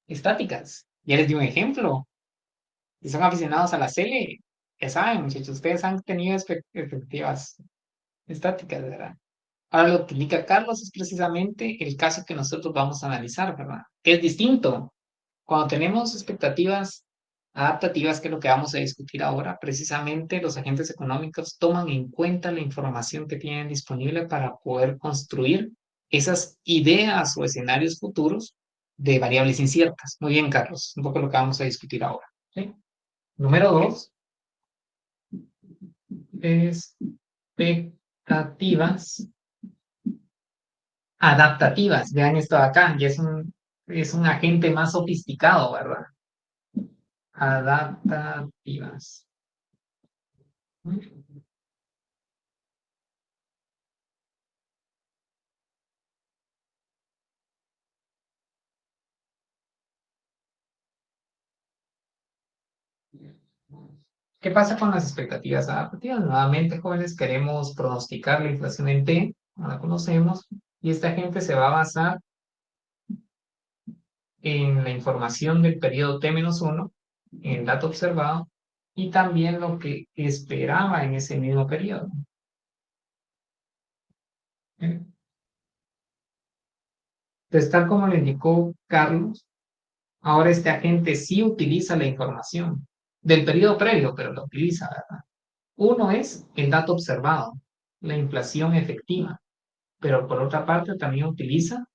estáticas? Ya les di un ejemplo. Si son aficionados a la serie, ya saben, muchachos, ustedes han tenido expectativas estáticas, ¿verdad? Ahora lo que indica Carlos es precisamente el caso que nosotros vamos a analizar, ¿verdad? Que es distinto. Cuando tenemos expectativas adaptativas, que es lo que vamos a discutir ahora, precisamente los agentes económicos toman en cuenta la información que tienen disponible para poder construir esas ideas o escenarios futuros de variables inciertas. Muy bien, Carlos, un poco lo que vamos a discutir ahora. ¿Sí? Número 2, expectativas adaptativas. Vean esto de acá, ya es un agente más sofisticado, ¿verdad? Adaptativas. ¿Qué pasa con las expectativas adaptativas? Nuevamente, jóvenes, queremos pronosticar la inflación en T, no la conocemos, y esta gente se va a basar en la información del periodo T-1, en el dato observado, y también lo que esperaba en ese mismo periodo. Entonces, tal como lo indicó Carlos, ahora este agente sí utiliza la información del periodo previo, pero lo utiliza, ¿verdad? Uno es el dato observado, la inflación efectiva, pero por otra parte también utiliza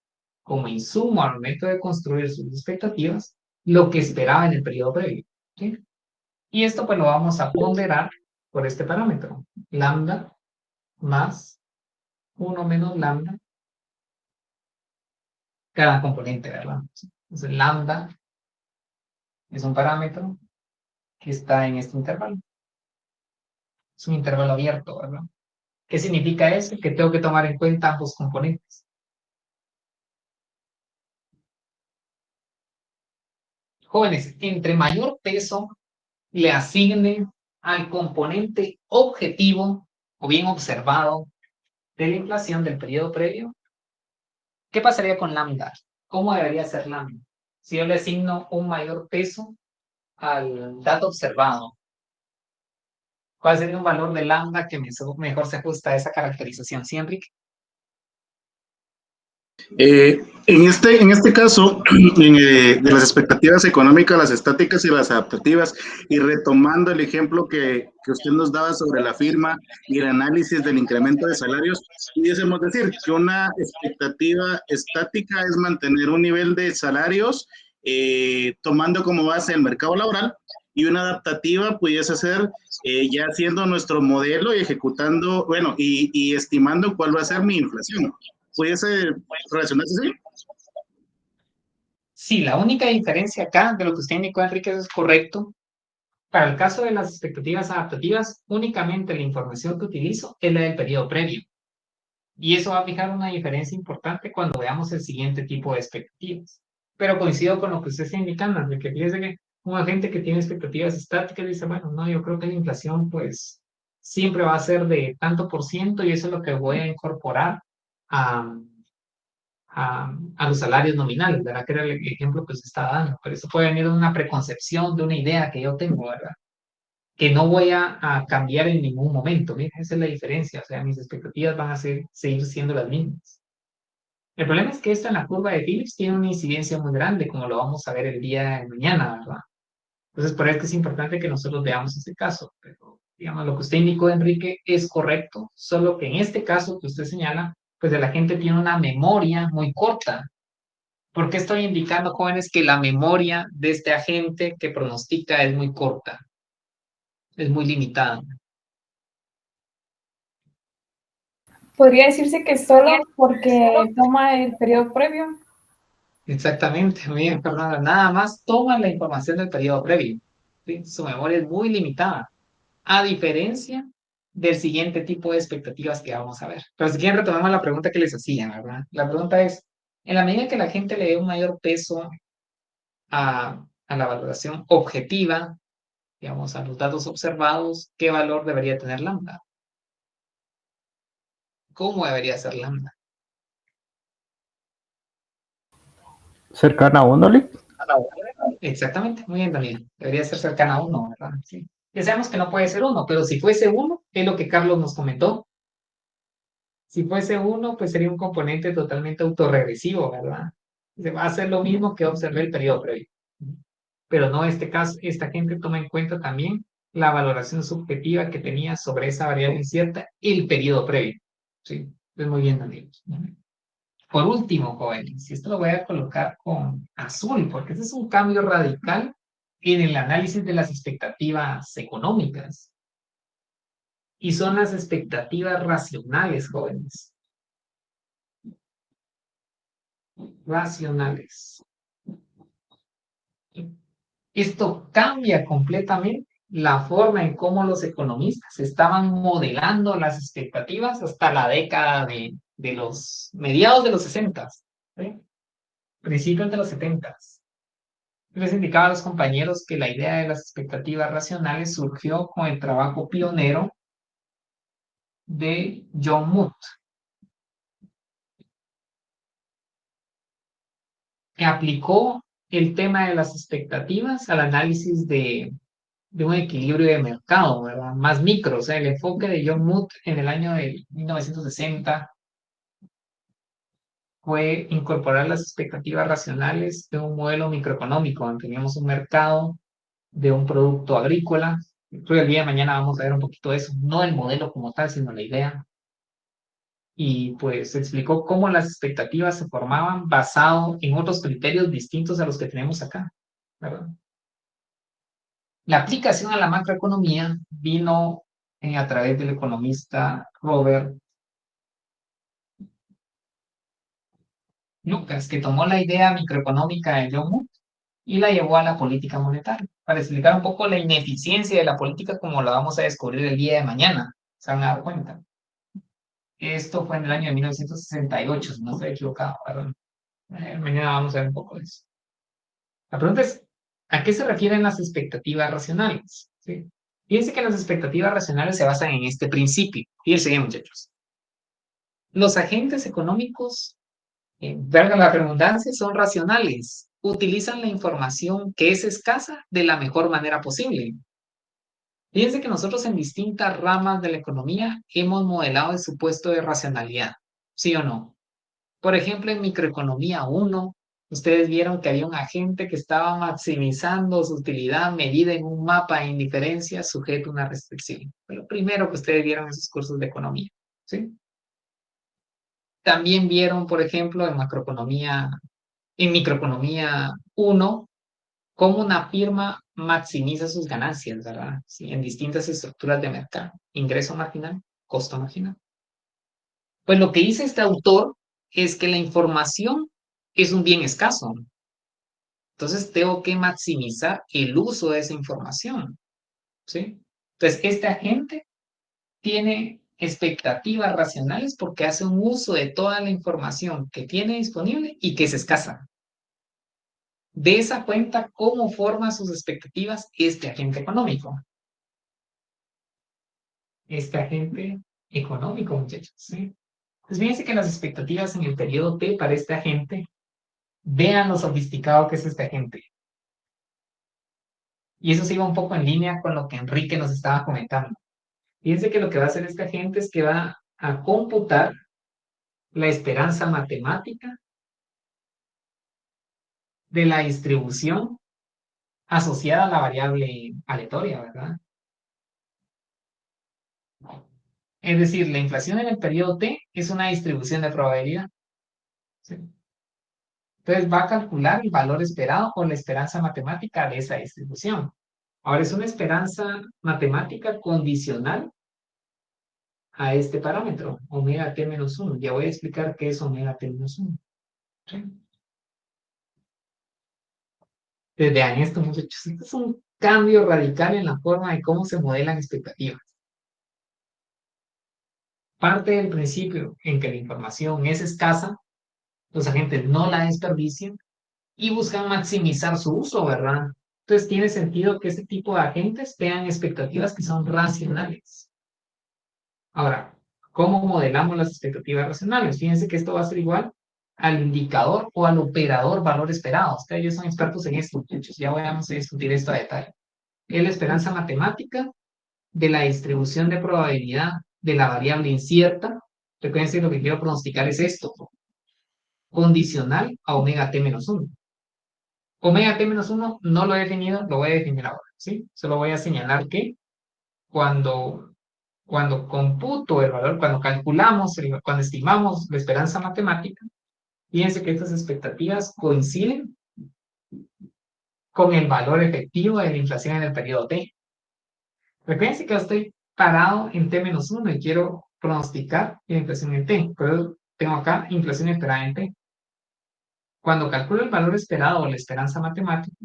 como insumo al momento de construir sus expectativas lo que esperaba en el periodo previo. ¿Sí? Y esto pues lo vamos a ponderar por este parámetro, lambda más 1 menos lambda, cada componente, ¿verdad? Entonces lambda es un parámetro que está en este intervalo. Es un intervalo abierto, ¿verdad? ¿Qué significa eso? Que tengo que tomar en cuenta ambos componentes. Jóvenes, entre mayor peso le asigne al componente objetivo o bien observado de la inflación del periodo previo, ¿qué pasaría con lambda? ¿Cómo debería ser lambda? Si yo le asigno un mayor peso al dato observado, ¿cuál sería un valor de lambda que mejor se ajusta a esa caracterización? ¿Sí, Enrique? En este caso, de las expectativas económicas, las estáticas y las adaptativas, y retomando el ejemplo que usted nos daba sobre la firma y el análisis del incremento de salarios, pudiésemos decir que una expectativa estática es mantener un nivel de salarios tomando como base el mercado laboral, y una adaptativa pudiese ser ya haciendo nuestro modelo y ejecutando, bueno, y estimando cuál va a ser mi inflación. ¿Pudiese relacionarse así? Sí, la única diferencia acá de lo que usted indicó, Enrique, es correcto. Para el caso de las expectativas adaptativas, únicamente la información que utilizo es la del periodo previo. Y eso va a fijar una diferencia importante cuando veamos el siguiente tipo de expectativas. Pero coincido con lo que usted está indicando, Enrique. Fíjese que una gente que tiene expectativas estáticas dice, bueno, no, yo creo que la inflación pues siempre va a ser de tanto por ciento y eso es lo que voy a incorporar a los salarios nominales, ¿verdad? Que era el ejemplo que se está dando. Pero eso puede venir de una preconcepción, de una idea que yo tengo, ¿verdad? Que no voy a cambiar en ningún momento. Mira, esa es la diferencia. O sea, mis expectativas van a seguir siendo las mismas. El problema es que esto en la curva de Phillips tiene una incidencia muy grande, como lo vamos a ver el día de mañana, ¿verdad? Entonces, por eso es importante que nosotros veamos este caso. Pero, digamos, lo que usted indicó, Enrique, es correcto, solo que en este caso que usted señala, pues la gente tiene una memoria muy corta. ¿Por qué estoy indicando, jóvenes, que la memoria de este agente que pronostica es muy corta? Es muy limitada. Podría decirse que solo porque toma el periodo previo. Exactamente, muy bien, Fernanda. Nada más toma la información del periodo previo. ¿Sí? Su memoria es muy limitada, a diferencia del siguiente tipo de expectativas que vamos a ver. Pero si quieren retomamos la pregunta que les hacía, ¿verdad? La pregunta es, en la medida que la gente le dé un mayor peso a la valoración objetiva, digamos, a los datos observados, ¿qué valor debería tener lambda? ¿Cómo debería ser lambda? ¿Cercana a 1, Lick? Exactamente, muy bien, Daniel. Debería ser cercana a 1, ¿verdad? Sí. Ya sabemos que no puede ser 1, pero si fuese 1, es lo que Carlos nos comentó. Si fuese 1, pues sería un componente totalmente autorregresivo, ¿verdad? Se va a hacer lo mismo que observé el periodo previo. Pero no este caso, esta gente toma en cuenta también la valoración subjetiva que tenía sobre esa variable incierta el periodo previo. Sí, pues muy bien, Daniel. Por último, jóvenes, y esto lo voy a colocar con azul, porque ese es un cambio radical en el análisis de las expectativas económicas. y son las expectativas racionales, jóvenes. Racionales. Esto cambia completamente la forma en cómo los economistas estaban modelando las expectativas hasta la década de los mediados de los 60, ¿sí? Principios de los 70. Les indicaba a los compañeros que la idea de las expectativas racionales surgió con el trabajo pionero de John Moot, que aplicó el tema de las expectativas al análisis de un equilibrio de mercado, ¿verdad? Más micro. O sea, el enfoque de John Moot en el año de 1960 fue incorporar las expectativas racionales de un modelo microeconómico, donde teníamos un mercado de un producto agrícola. Creo que el día de mañana vamos a ver un poquito de eso, no el modelo como tal, sino la idea. Y pues explicó cómo las expectativas se formaban basado en otros criterios distintos a los que tenemos acá, ¿verdad? La aplicación a la macroeconomía vino a través del economista Robert Lucas, que tomó la idea microeconómica de John Moot y la llevó a la política monetaria, para explicar un poco la ineficiencia de la política como la vamos a descubrir el día de mañana. ¿Se van a dar cuenta? Esto fue en el año de 1968, si no estoy equivocado, perdón. Mañana vamos a ver un poco de eso. La pregunta es, ¿a qué se refieren las expectativas racionales? ¿Sí? Fíjense que las expectativas racionales se basan en este principio. Fíjense bien, muchachos. Los agentes económicos, valga la redundancia, son racionales. Utilizan la información que es escasa de la mejor manera posible. Fíjense que nosotros en distintas ramas de la economía hemos modelado el supuesto de racionalidad, ¿sí o no? Por ejemplo, en microeconomía 1, ustedes vieron que había un agente que estaba maximizando su utilidad medida en un mapa de indiferencia sujeto a una restricción. Fue lo primero que ustedes vieron en sus cursos de economía, ¿sí? También vieron, por ejemplo, en microeconomía 1, cómo una firma maximiza sus ganancias, ¿verdad? Sí, en distintas estructuras de mercado. Ingreso marginal, costo marginal. Pues lo que dice este autor es que la información es un bien escaso. Entonces tengo que maximizar el uso de esa información, ¿sí? Entonces este agente tiene expectativas racionales porque hace un uso de toda la información que tiene disponible y que es escasa. De esa cuenta, ¿cómo forma sus expectativas este agente económico? Este agente económico, muchachos, ¿sí? Pues fíjense que las expectativas en el periodo T para este agente, vean lo sofisticado que es este agente. Y eso se iba un poco en línea con lo que Enrique nos estaba comentando. Fíjense que lo que va a hacer este agente es que va a computar la esperanza matemática de la distribución asociada a la variable aleatoria, ¿verdad? Es decir, la inflación en el periodo T es una distribución de probabilidad, ¿sí? Entonces va a calcular el valor esperado o la esperanza matemática de esa distribución. Ahora es una esperanza matemática condicional a este parámetro, omega t menos 1. Ya voy a explicar qué es omega t menos 1. ¿Sí? Entonces vean esto, muchachos. Esto es un cambio radical en la forma de cómo se modelan expectativas. Parte del principio en que la información es escasa, los agentes no la desperdician y buscan maximizar su uso, ¿verdad? Entonces tiene sentido que este tipo de agentes tengan expectativas que son racionales. Ahora, ¿cómo modelamos las expectativas racionales? Fíjense que esto va a ser igual al indicador o al operador valor esperado. Ustedes ya son expertos en esto, muchachos. Ya vamos a discutir esto a detalle. Es la esperanza matemática de la distribución de probabilidad de la variable incierta. Recuerden que lo que quiero pronosticar es esto. Condicional a omega t menos 1. Omega t menos 1 no lo he definido, lo voy a definir ahora, ¿sí? Solo voy a señalar que cuando computo el valor, cuando calculamos, cuando estimamos la esperanza matemática, fíjense que estas expectativas coinciden con el valor efectivo de la inflación en el periodo T. Recuerden que estoy parado en T-1 y quiero pronosticar la inflación en T. Por eso tengo acá inflación esperada en T. Cuando calculo el valor esperado o la esperanza matemática,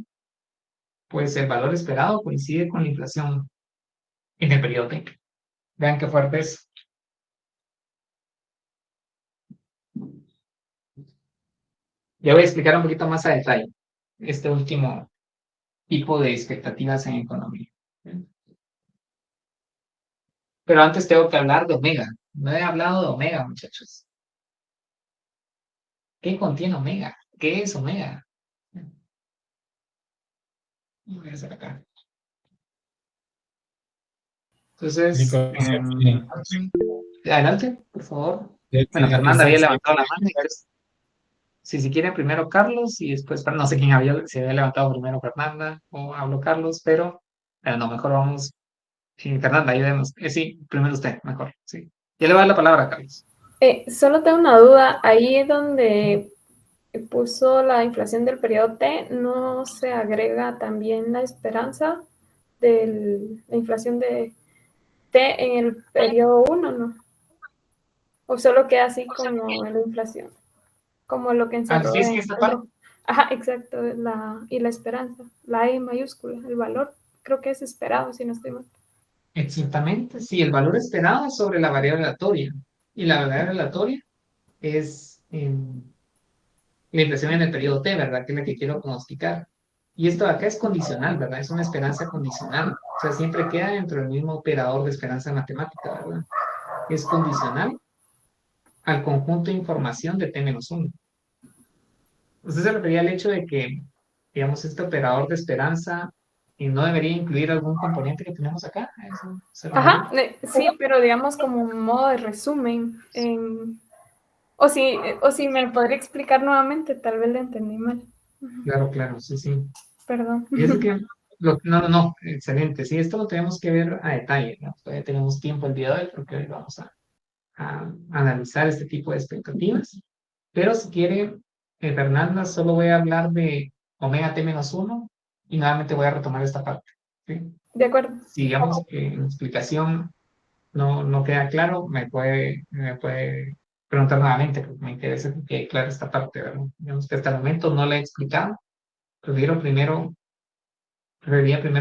pues el valor esperado coincide con la inflación en el periodo T. Vean qué fuerte es. Ya voy a explicar un poquito más a detalle este último tipo de expectativas en economía. Pero antes tengo que hablar de omega. No he hablado de omega, muchachos. ¿Qué contiene omega? ¿Qué es omega? Voy a hacer acá. Entonces, adelante, por favor. Bueno, Fernanda había levantado la mano. Si quieren primero Carlos y después, no sé quién se había levantado primero, Fernanda o hablo Carlos, pero no, mejor vamos. Sí, Fernanda, ayúdenos. Sí, primero usted, mejor. Sí. Ya le voy a dar la palabra a Carlos. Solo tengo una duda. Ahí donde puso la inflación del periodo T, ¿no se agrega también la esperanza de la inflación de T en el periodo 1, no? ¿O solo queda así como en la inflación? Como lo que encerró ¿Sí, esta parte? Ajá, exacto. Y la esperanza. La E mayúscula, el valor. Creo que es esperado, si no estoy mal. Exactamente, sí, el valor esperado es sobre la variable aleatoria. Y la variable aleatoria es la inflación en el periodo T, ¿verdad? Que es la que quiero pronosticar. Y esto de acá es condicional, ¿verdad? Es una esperanza condicional. O sea, siempre queda dentro del mismo operador de esperanza matemática, ¿verdad? Es condicional al conjunto de información de T-1. Usted se refería al hecho de que, digamos, este operador de esperanza no debería incluir algún componente que tenemos acá. Ajá, sí, pero digamos como un modo de resumen. O si me lo podría explicar nuevamente, tal vez lo entendí mal. Claro, sí. Perdón. Y es que, no, excelente. Sí, esto lo tenemos que ver a detalle, ¿no? Todavía tenemos tiempo el día de hoy porque hoy vamos a analizar este tipo de expectativas. Pero si quiere, Fernanda, solo voy a hablar de omega T-1 y nuevamente voy a retomar esta parte. ¿Sí? De acuerdo. Si digamos que en la explicación no queda claro, me puede preguntar nuevamente, porque me interesa que quede clara esta parte, ¿verdad? Digamos que hasta el momento no la he explicado. Preferiría primero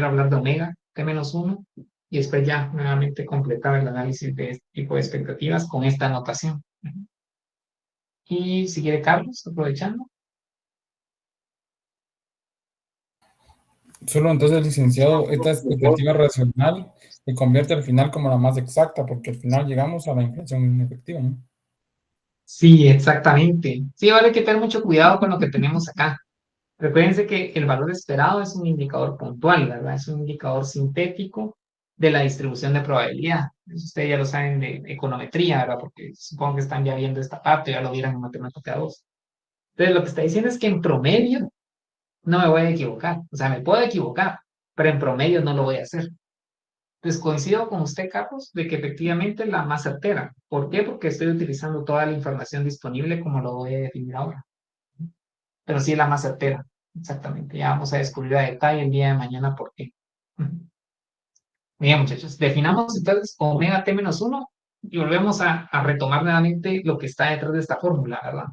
hablar de omega T-1 y después ya nuevamente completar el análisis de este tipo de expectativas con esta anotación. Y si quiere Carlos, aprovechando. Solo entonces, licenciado, esta expectativa racional se convierte al final como la más exacta, porque al final llegamos a la inflación efectiva, ¿no? Sí, exactamente. Sí, ahora hay que tener mucho cuidado con lo que tenemos acá. Recuérdense que el valor esperado es un indicador puntual, ¿verdad? Es un indicador sintético de la distribución de probabilidad. Eso ustedes ya lo saben de econometría, ¿verdad? Porque supongo que están ya viendo esta parte, ya lo vieron en matemática 2. Entonces, lo que está diciendo es que en promedio no me voy a equivocar. O sea, me puedo equivocar, pero en promedio no lo voy a hacer. Entonces, coincido con usted, Carlos, de que efectivamente la más certera. ¿Por qué? Porque estoy utilizando toda la información disponible como lo voy a definir ahora. Pero sí es la más certera, exactamente. Ya vamos a descubrir a detalle el día de mañana por qué. Bien, muchachos, definamos entonces omega T-1 y volvemos a retomar nuevamente lo que está detrás de esta fórmula, ¿verdad?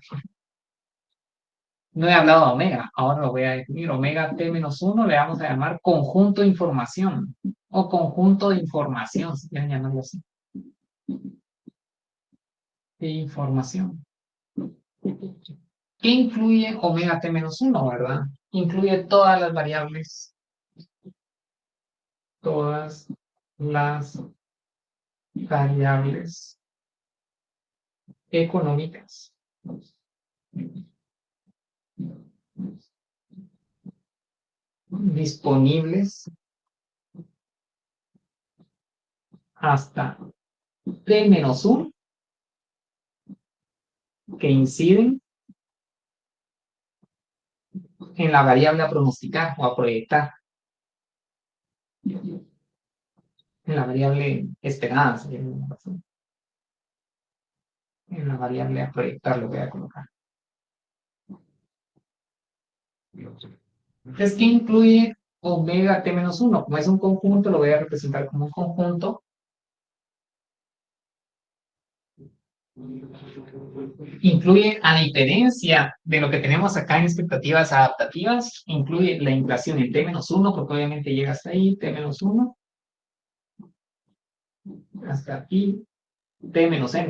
No he hablado de omega, ahora lo voy a definir. Omega T-1 le vamos a llamar conjunto de información o conjunto de información, si quieren llamarlo así. De información. ¿Qué incluye omega T-1, verdad? Incluye todas las variables. Todas las variables económicas disponibles hasta T-1 que inciden en la variable a pronosticar o a proyectar, en la variable esperada, en la variable a proyectar lo voy a colocar. Entonces, ¿qué incluye omega T-1? Como es un conjunto, lo voy a representar como un conjunto Incluye, a diferencia de lo que tenemos acá en expectativas adaptativas, incluye la inflación en T-1, porque obviamente llega hasta ahí, T-1, hasta aquí, T-N. O sea,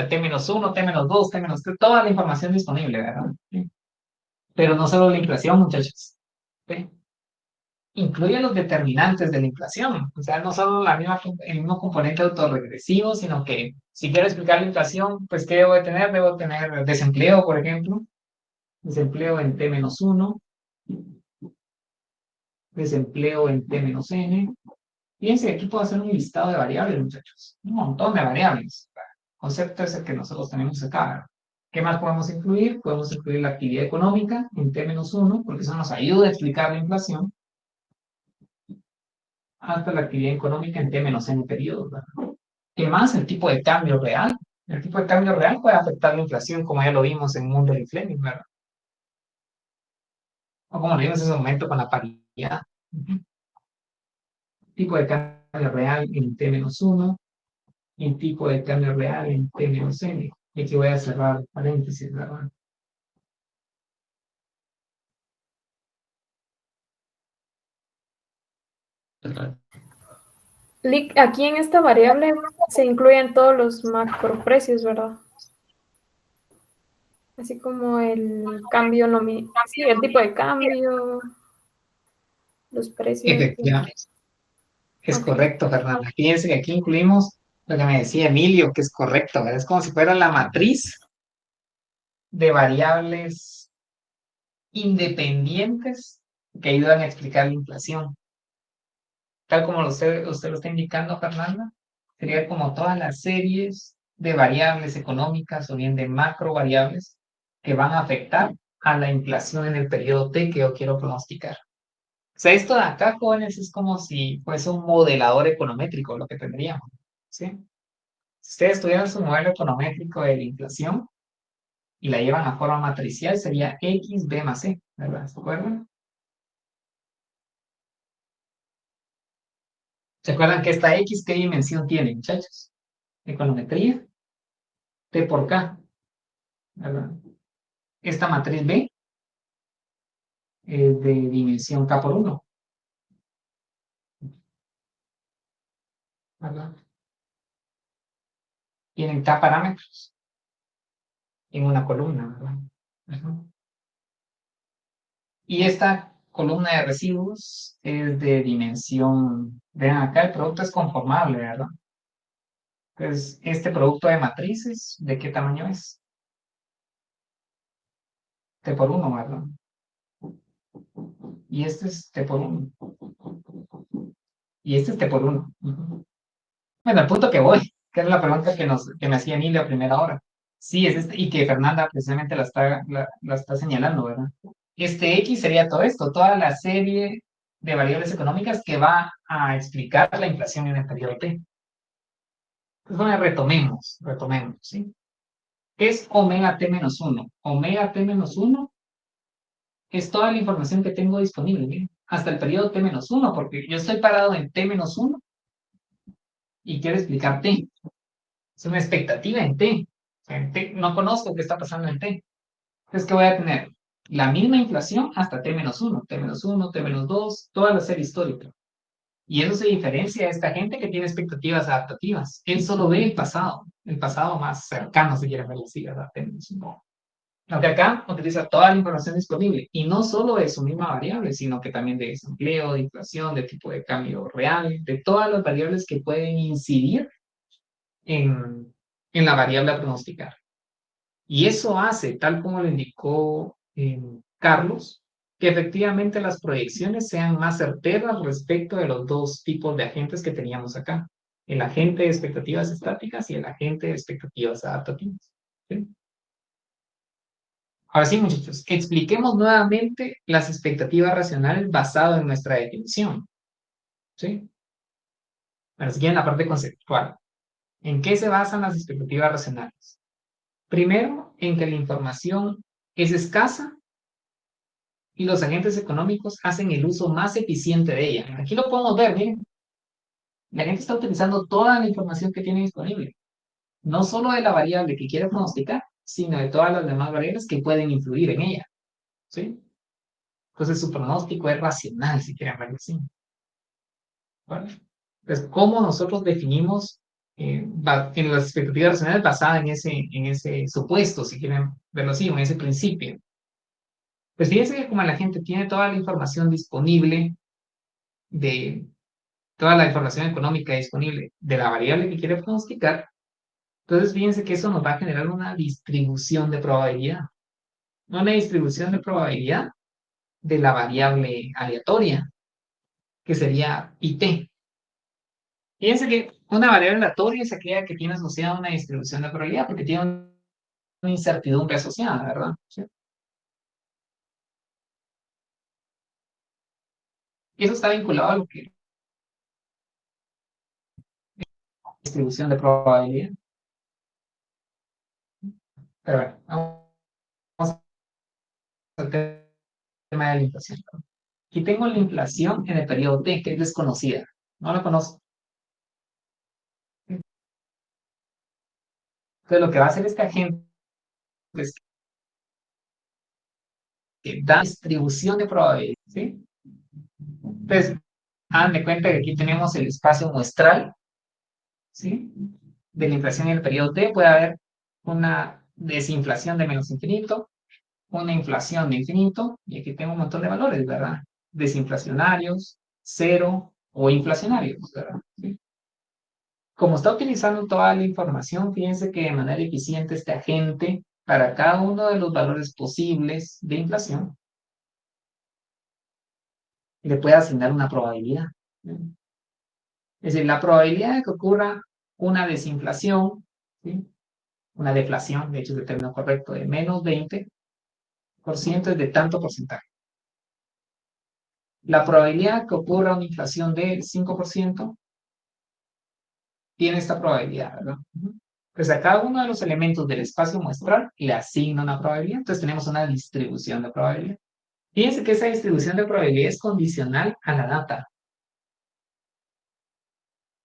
T-1, T-2, T-3, toda la información disponible, ¿verdad? ¿Sí? Pero no solo la inflación, muchachos. ¿Sí? Incluye los determinantes de la inflación. O sea, no solo el mismo componente autorregresivo, sino que si quiero explicar la inflación, pues ¿qué debo de tener? Debo tener desempleo, por ejemplo. Desempleo en T-1. Desempleo en T-N. Fíjense que aquí puedo hacer un listado de variables, muchachos. Un montón de variables. El concepto es el que nosotros tenemos acá, ¿verdad? ¿Qué más podemos incluir? Podemos incluir la actividad económica en T-1, porque eso nos ayuda a explicar la inflación. Hasta la actividad económica en T-N periodos, ¿verdad? ¿Qué más? El tipo de cambio real. El tipo de cambio real puede afectar la inflación, como ya lo vimos en Mundo y Fleming, ¿verdad? O como lo vimos en ese momento con la paridad. Tipo de cambio real en T-1 y el tipo de cambio real en T-N. Y aquí voy a cerrar paréntesis, ¿verdad? Lick, aquí en esta variable se incluyen todos los macroprecios, ¿verdad? Así como el cambio nominal, sí, el tipo de cambio, los precios. Efectivamente. Es Ok. correcto, Fernanda. Fíjense que aquí incluimos lo que me decía Emilio, que es correcto, ¿verdad? Es como si fuera la matriz de variables independientes que ayudan a explicar la inflación. Tal como usted lo está indicando, Fernanda, sería como todas las series de variables económicas o bien de macro variables que van a afectar a la inflación en el periodo T que yo quiero pronosticar. O sea, esto de acá, jóvenes, es como si fuese un modelador econométrico lo que tendríamos, ¿sí? Si ustedes tuvieran su modelo econométrico de la inflación y la llevan a forma matricial, sería X, B más C, ¿verdad? ¿Se acuerdan? ¿Se acuerdan que esta X qué dimensión tiene, muchachos? Econometría, T por K, ¿verdad? Esta matriz B es de dimensión K por 1, ¿verdad? Tienen K parámetros en una columna, ¿verdad? Ajá. Y esta columna de residuos es de dimensión, vean acá, el producto es conformable, ¿verdad? Entonces, este producto de matrices, ¿de qué tamaño es? T por 1, ¿verdad? Y este es T por 1. Y este es T por 1. Bueno, al punto que voy, que es la pregunta que me hacía Emilio a primera hora. Sí, es este, y que Fernanda precisamente la está señalando, ¿verdad? Este X sería todo esto, toda la serie de variables económicas que va a explicar la inflación en el periodo T. Entonces, bueno, retomemos, ¿sí? ¿Qué es omega T-1? Omega T-1 es toda la información que tengo disponible, ¿bien? Hasta el periodo T-1, porque yo estoy parado en T-1 y quiero explicar T. Es una expectativa en T. O sea, en T no conozco qué está pasando en T. Entonces, ¿qué voy a tener? La misma inflación hasta T-1, T-1, T-2, toda la serie histórica. Y eso se diferencia de esta gente que tiene expectativas adaptativas. Él solo ve el pasado más cercano, si quieren verlo así, ¿verdad? T-1. Aunque acá utiliza toda la información disponible. Y no solo de su misma variable, sino que también de desempleo, de inflación, de tipo de cambio real, de todas las variables que pueden incidir en la variable a pronosticar. Y eso hace, tal como lo indicó Carlos, que efectivamente las proyecciones sean más certeras respecto de los dos tipos de agentes que teníamos acá. El agente de expectativas estáticas y el agente de expectativas adaptativas. ¿Sí? Ahora sí, muchachos, expliquemos nuevamente las expectativas racionales basadas en nuestra definición. ¿Sí? Ahora sí, en la parte conceptual. ¿En qué se basan las expectativas racionales? Primero, en que la información es escasa y los agentes económicos hacen el uso más eficiente de ella. Aquí lo podemos ver, miren. la gente está utilizando toda la información que tiene disponible, no solo de la variable que quiere pronosticar, sino de todas las demás variables que pueden influir en ella, ¿sí? Entonces su pronóstico es racional, si quieren verlo así. ¿Vale? Entonces, ¿cómo nosotros definimos en las expectativas racionales basadas en ese supuesto, si quieren verlo así, o en ese principio? Pues fíjense que como la gente tiene toda la información disponible de toda la información económica disponible de la variable que quiere pronosticar, entonces fíjense que eso nos va a generar una distribución de probabilidad. Una distribución de probabilidad de la variable aleatoria, que sería IT. Fíjense que una variable aleatoria es aquella que tiene asociada una distribución de probabilidad, porque tiene una incertidumbre asociada, ¿verdad? ¿Sí? Y eso está vinculado a lo que es distribución de probabilidad. Pero bueno, vamos al tema de la inflación. Aquí tengo la inflación en el periodo T, que es desconocida. No la conozco. Entonces, lo que va a hacer esta gente es que da distribución de probabilidad, ¿sí? Entonces, hagan de cuenta que aquí tenemos el espacio muestral, ¿sí? De la inflación en el periodo T. Puede haber una desinflación de menos infinito, una inflación de infinito, y aquí tengo un montón de valores, ¿verdad? Desinflacionarios, cero o inflacionarios, ¿verdad? ¿Sí? Como está utilizando toda la información, fíjense que de manera eficiente este agente, para cada uno de los valores posibles de inflación, le puede asignar una probabilidad. Es decir, la probabilidad de que ocurra una desinflación, ¿sí? Una deflación, de hecho es el término correcto, de menos 20% es de tanto porcentaje. La probabilidad de que ocurra una inflación del 5% tiene esta probabilidad, ¿verdad? Pues a cada uno de los elementos del espacio muestral le asigna una probabilidad. Entonces tenemos una distribución de probabilidad. Fíjense que esa distribución de probabilidad es condicional a la data.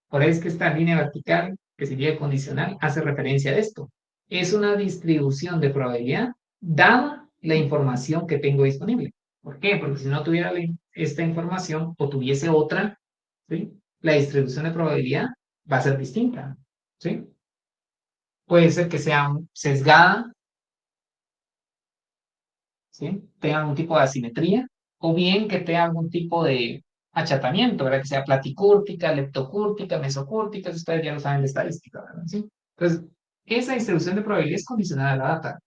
Por eso es que esta línea vertical, que sería condicional, hace referencia a esto. Es una distribución de probabilidad dada la información que tengo disponible. ¿Por qué? Porque si no tuviera esta información o tuviese otra, ¿sí? La distribución de probabilidad va a ser distinta, ¿sí? Puede ser que sea sesgada, ¿sí? Tenga algún tipo de asimetría, o bien que tenga algún tipo de achatamiento, ¿verdad? Que sea platicúrtica, leptocúrtica, mesocúrtica, ustedes ya lo saben de estadística, ¿verdad? ¿Sí? Entonces, esa distribución de probabilidad es condicionada a la data,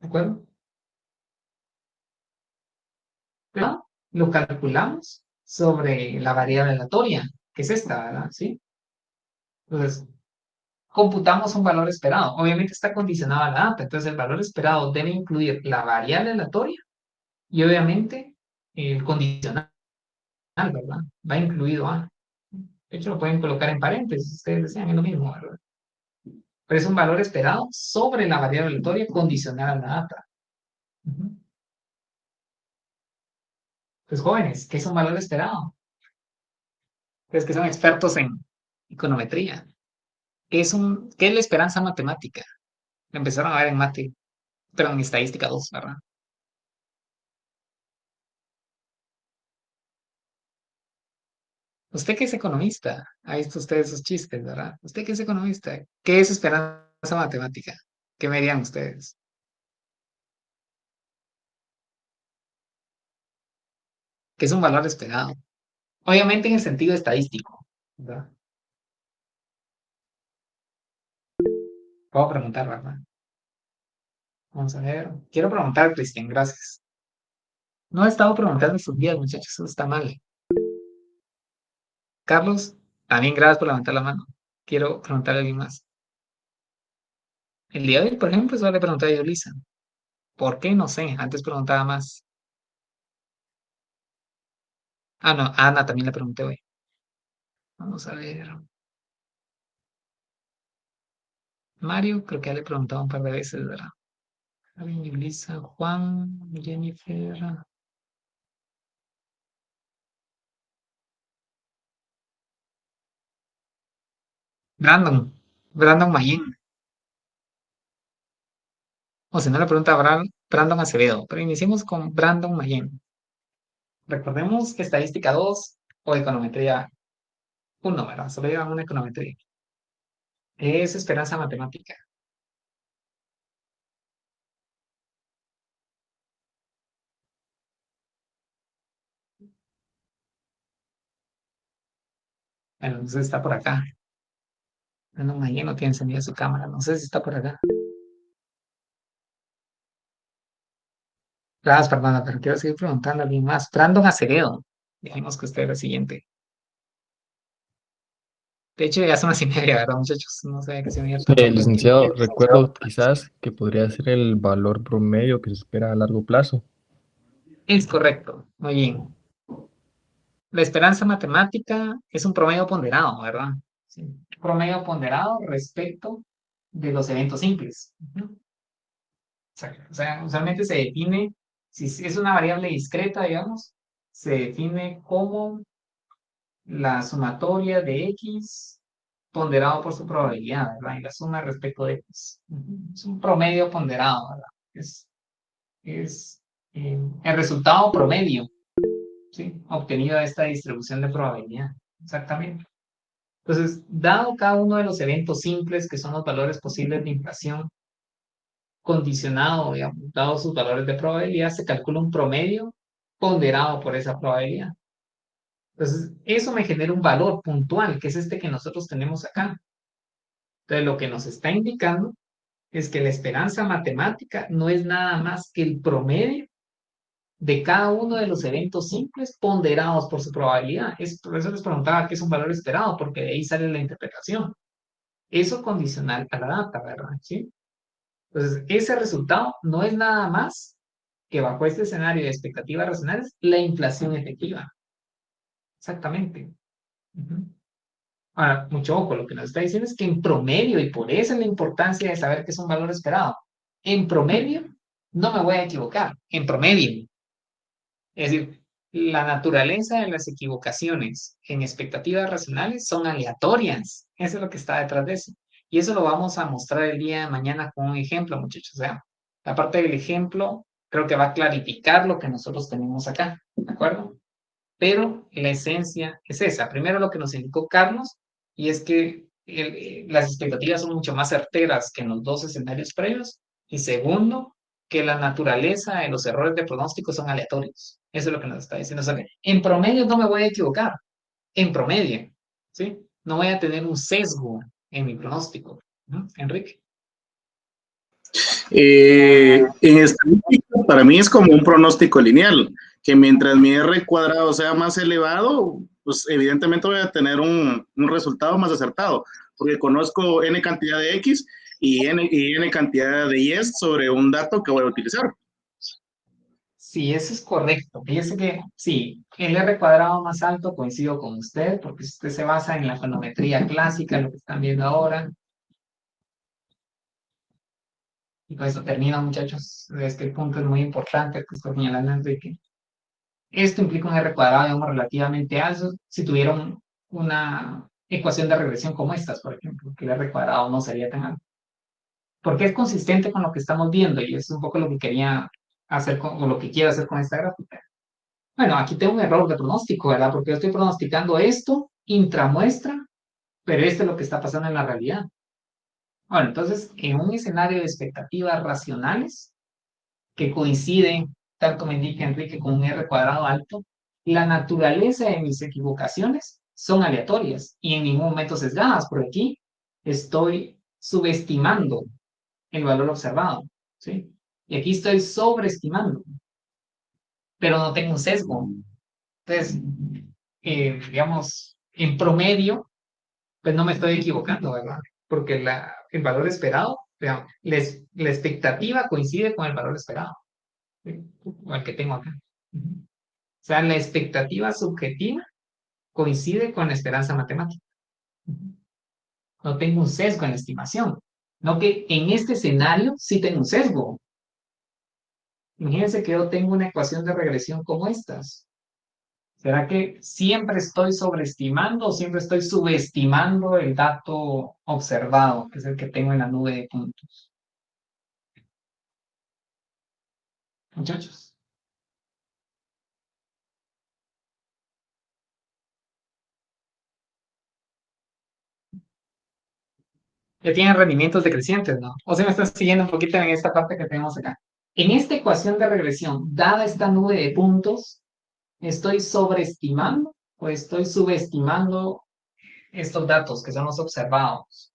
¿de acuerdo? Pero lo calculamos sobre la variable aleatoria, que es esta, ¿verdad? ¿Sí? Entonces, computamos un valor esperado. Obviamente está condicionado a la data, entonces el valor esperado debe incluir la variable aleatoria y obviamente el condicional, ¿verdad? Va incluido A. De hecho, lo pueden colocar en paréntesis, si ustedes desean, es lo mismo, ¿verdad? Pero es un valor esperado sobre la variable aleatoria condicional a la data. Pues jóvenes, ¿qué es un valor esperado? Ustedes que son expertos en econometría. ¿Qué es la esperanza matemática? La empezaron a ver en mate, pero en estadística 2, ¿verdad? Usted que es economista, ahí está usted esos chistes, ¿verdad? Usted que es economista, ¿qué es esperanza matemática? ¿Qué me dirían ustedes? ¿Qué es un valor esperado? Obviamente en el sentido estadístico, ¿verdad? Puedo preguntar, ¿verdad? Vamos a ver. Quiero preguntar, Cristian, gracias. No he estado preguntando estos días, muchachos, eso está mal. Carlos, también gracias por levantar la mano. Quiero preguntarle a alguien más. El día de hoy, por ejemplo, solo le pregunté a Yolisa. ¿Por qué? No sé. Antes preguntaba más. Ah, no, a Ana también le pregunté hoy. Vamos a ver. Mario, creo que ya le he preguntado un par de veces, ¿verdad? Javi, Yulisa, Juan, Jennifer. Brandon Mayen. O si no, le pregunta a Brandon Acevedo. Pero iniciemos con Brandon Mayen. Recordemos que estadística 2 o econometría 1, ¿verdad? Solo llevan una econometría. Es esperanza matemática. Bueno, no sé si está por acá. Brandon Mayen no tiene encendida su cámara. No sé si está por acá. Gracias, Fernanda, pero quiero seguir preguntando a alguien más. Brandon Acevedo. Dijimos que usted era el siguiente. De hecho, ya son las 1:30, ¿verdad, muchachos? No sé qué se me había tanto. Licenciado, recuerdo quizás que podría ser el valor promedio que se espera a largo plazo. Es correcto. Muy bien. La esperanza matemática es un promedio ponderado, ¿verdad? Sí. Promedio ponderado respecto de los eventos simples. Ujú. O sea, usualmente se define, si es una variable discreta, digamos, se define como la sumatoria de X ponderado por su probabilidad, ¿verdad? Y la suma respecto de X. Ujú. Es un promedio ponderado, ¿verdad? Es el resultado promedio, ¿sí? Obtenido de esta distribución de probabilidad. Exactamente. Entonces, dado cada uno de los eventos simples, que son los valores posibles de inflación, condicionado, digamos, dado sus valores de probabilidad, se calcula un promedio ponderado por esa probabilidad. Entonces, eso me genera un valor puntual, que es este que nosotros tenemos acá. Entonces, lo que nos está indicando es que la esperanza matemática no es nada más que el promedio de cada uno de los eventos simples ponderados por su probabilidad. Por eso les preguntaba qué es un valor esperado, porque de ahí sale la interpretación. Eso condicional a la data, ¿verdad? ¿Sí? Entonces, ese resultado no es nada más que bajo este escenario de expectativas racionales, la inflación efectiva. Exactamente. Ujú. Ahora, mucho ojo, lo que nos está diciendo es que en promedio, y por eso es la importancia de saber qué es un valor esperado, en promedio no me voy a equivocar, en promedio. Es decir, la naturaleza de las equivocaciones en expectativas racionales son aleatorias. Eso es lo que está detrás de eso. Y eso lo vamos a mostrar el día de mañana con un ejemplo, muchachos. O sea, la parte del ejemplo creo que va a clarificar lo que nosotros tenemos acá, ¿de acuerdo? Pero la esencia es esa. Primero lo que nos indicó Carlos, y es que las expectativas son mucho más certeras que en los dos escenarios previos. Y segundo, que la naturaleza de los errores de pronóstico son aleatorios. Eso es lo que nos está diciendo. O sea, en promedio no me voy a equivocar. En promedio, ¿sí? No voy a tener un sesgo en mi pronóstico. ¿No? Enrique. En estadística, para mí es como un pronóstico lineal, que mientras mi R cuadrado sea más elevado, pues evidentemente voy a tener un resultado más acertado, porque conozco n cantidad de X y n cantidad de Y sobre un dato que voy a utilizar. Sí, eso es correcto. Fíjese que sí, el R cuadrado más alto coincido con usted, porque usted se basa en la econometría clásica, lo que están viendo ahora. Y con eso termino, muchachos. Es que el punto es muy importante que estoy señalando, Enrique. Esto implica un R cuadrado, digamos, relativamente alto si tuvieron una ecuación de regresión como estas, por ejemplo, que el R cuadrado no sería tan alto. Porque es consistente con lo que estamos viendo y es un poco lo que quería hacer o lo que quiero hacer con esta gráfica. Bueno, aquí tengo un error de pronóstico, ¿verdad? Porque yo estoy pronosticando esto intramuestra, pero esto es lo que está pasando en la realidad. Bueno, entonces, en un escenario de expectativas racionales, que coincide, tal como indica Enrique, con un R cuadrado alto, la naturaleza de mis equivocaciones son aleatorias y en ningún momento sesgadas. Por aquí estoy subestimando el valor observado, ¿sí? Y aquí estoy sobreestimando, pero no tengo un sesgo. Entonces, digamos, en promedio, pues no me estoy equivocando, ¿verdad? Porque el valor esperado, digamos, la expectativa coincide con el valor esperado, ¿sí? O el que tengo acá. O sea, la expectativa subjetiva coincide con la esperanza matemática. No tengo un sesgo en la estimación. No que en este escenario sí tengo un sesgo. Imagínense que yo tengo una ecuación de regresión como estas. ¿Será que siempre estoy sobreestimando o siempre estoy subestimando el dato observado, que es el que tengo en la nube de puntos? Muchachos. Ya tienen rendimientos decrecientes, ¿no? O sea, me están siguiendo un poquito en esta parte que tenemos acá. En esta ecuación de regresión, dada esta nube de puntos, ¿estoy sobreestimando o estoy subestimando estos datos que son los observados?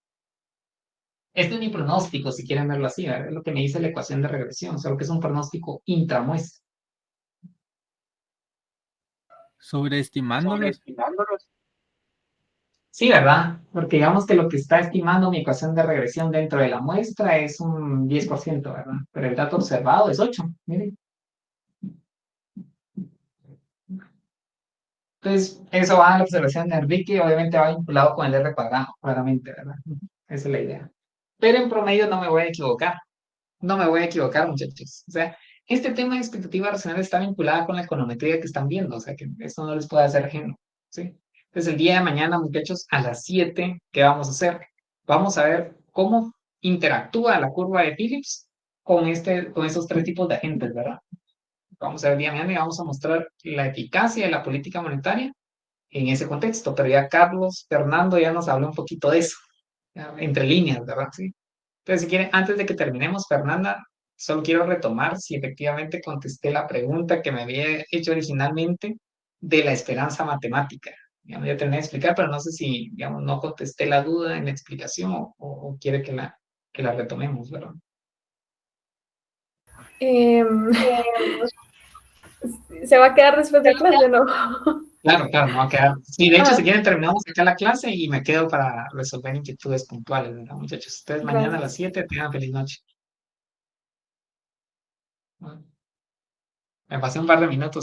Este es mi pronóstico, si quieren verlo así, ¿verdad? Es lo que me dice la ecuación de regresión, solo que es un pronóstico intramuestra. Sobreestimándolos. Sí, ¿verdad? Porque digamos que lo que está estimando mi ecuación de regresión dentro de la muestra es un 10%, ¿verdad? Pero el dato observado es 8, miren. Entonces, eso va a la observación de Enrique y obviamente va vinculado con el R cuadrado, claramente, ¿verdad? Esa es la idea. Pero en promedio no me voy a equivocar. No me voy a equivocar, muchachos. O sea, este tema de expectativa racional está vinculada con la econometría que están viendo, o sea, que esto no les puede hacer ajeno, ¿sí? Entonces, el día de mañana, muchachos, a las 7, ¿qué vamos a hacer? Vamos a ver cómo interactúa la curva de Phillips con esos 3 tipos de agentes, ¿verdad? Vamos a ver el día de mañana y vamos a mostrar la eficacia de la política monetaria en ese contexto, pero ya Carlos Fernando ya nos habló un poquito de eso, ya, entre líneas, ¿verdad? Sí. Entonces, si quieren, antes de que terminemos, Fernanda, solo quiero retomar si efectivamente contesté la pregunta que me había hecho originalmente de la esperanza matemática. Digamos, ya terminé de explicar, pero no sé si, digamos, no contesté la duda en la explicación o quiere que la retomemos, ¿verdad? Se va a quedar después de clase, ¿no? Claro, claro, me va a quedar. Sí, de hecho, Ah. si quieren, terminamos acá la clase y me quedo para resolver inquietudes puntuales, ¿verdad, muchachos? Ustedes mañana a las 7 tengan feliz noche. Me pasé un par de minutos.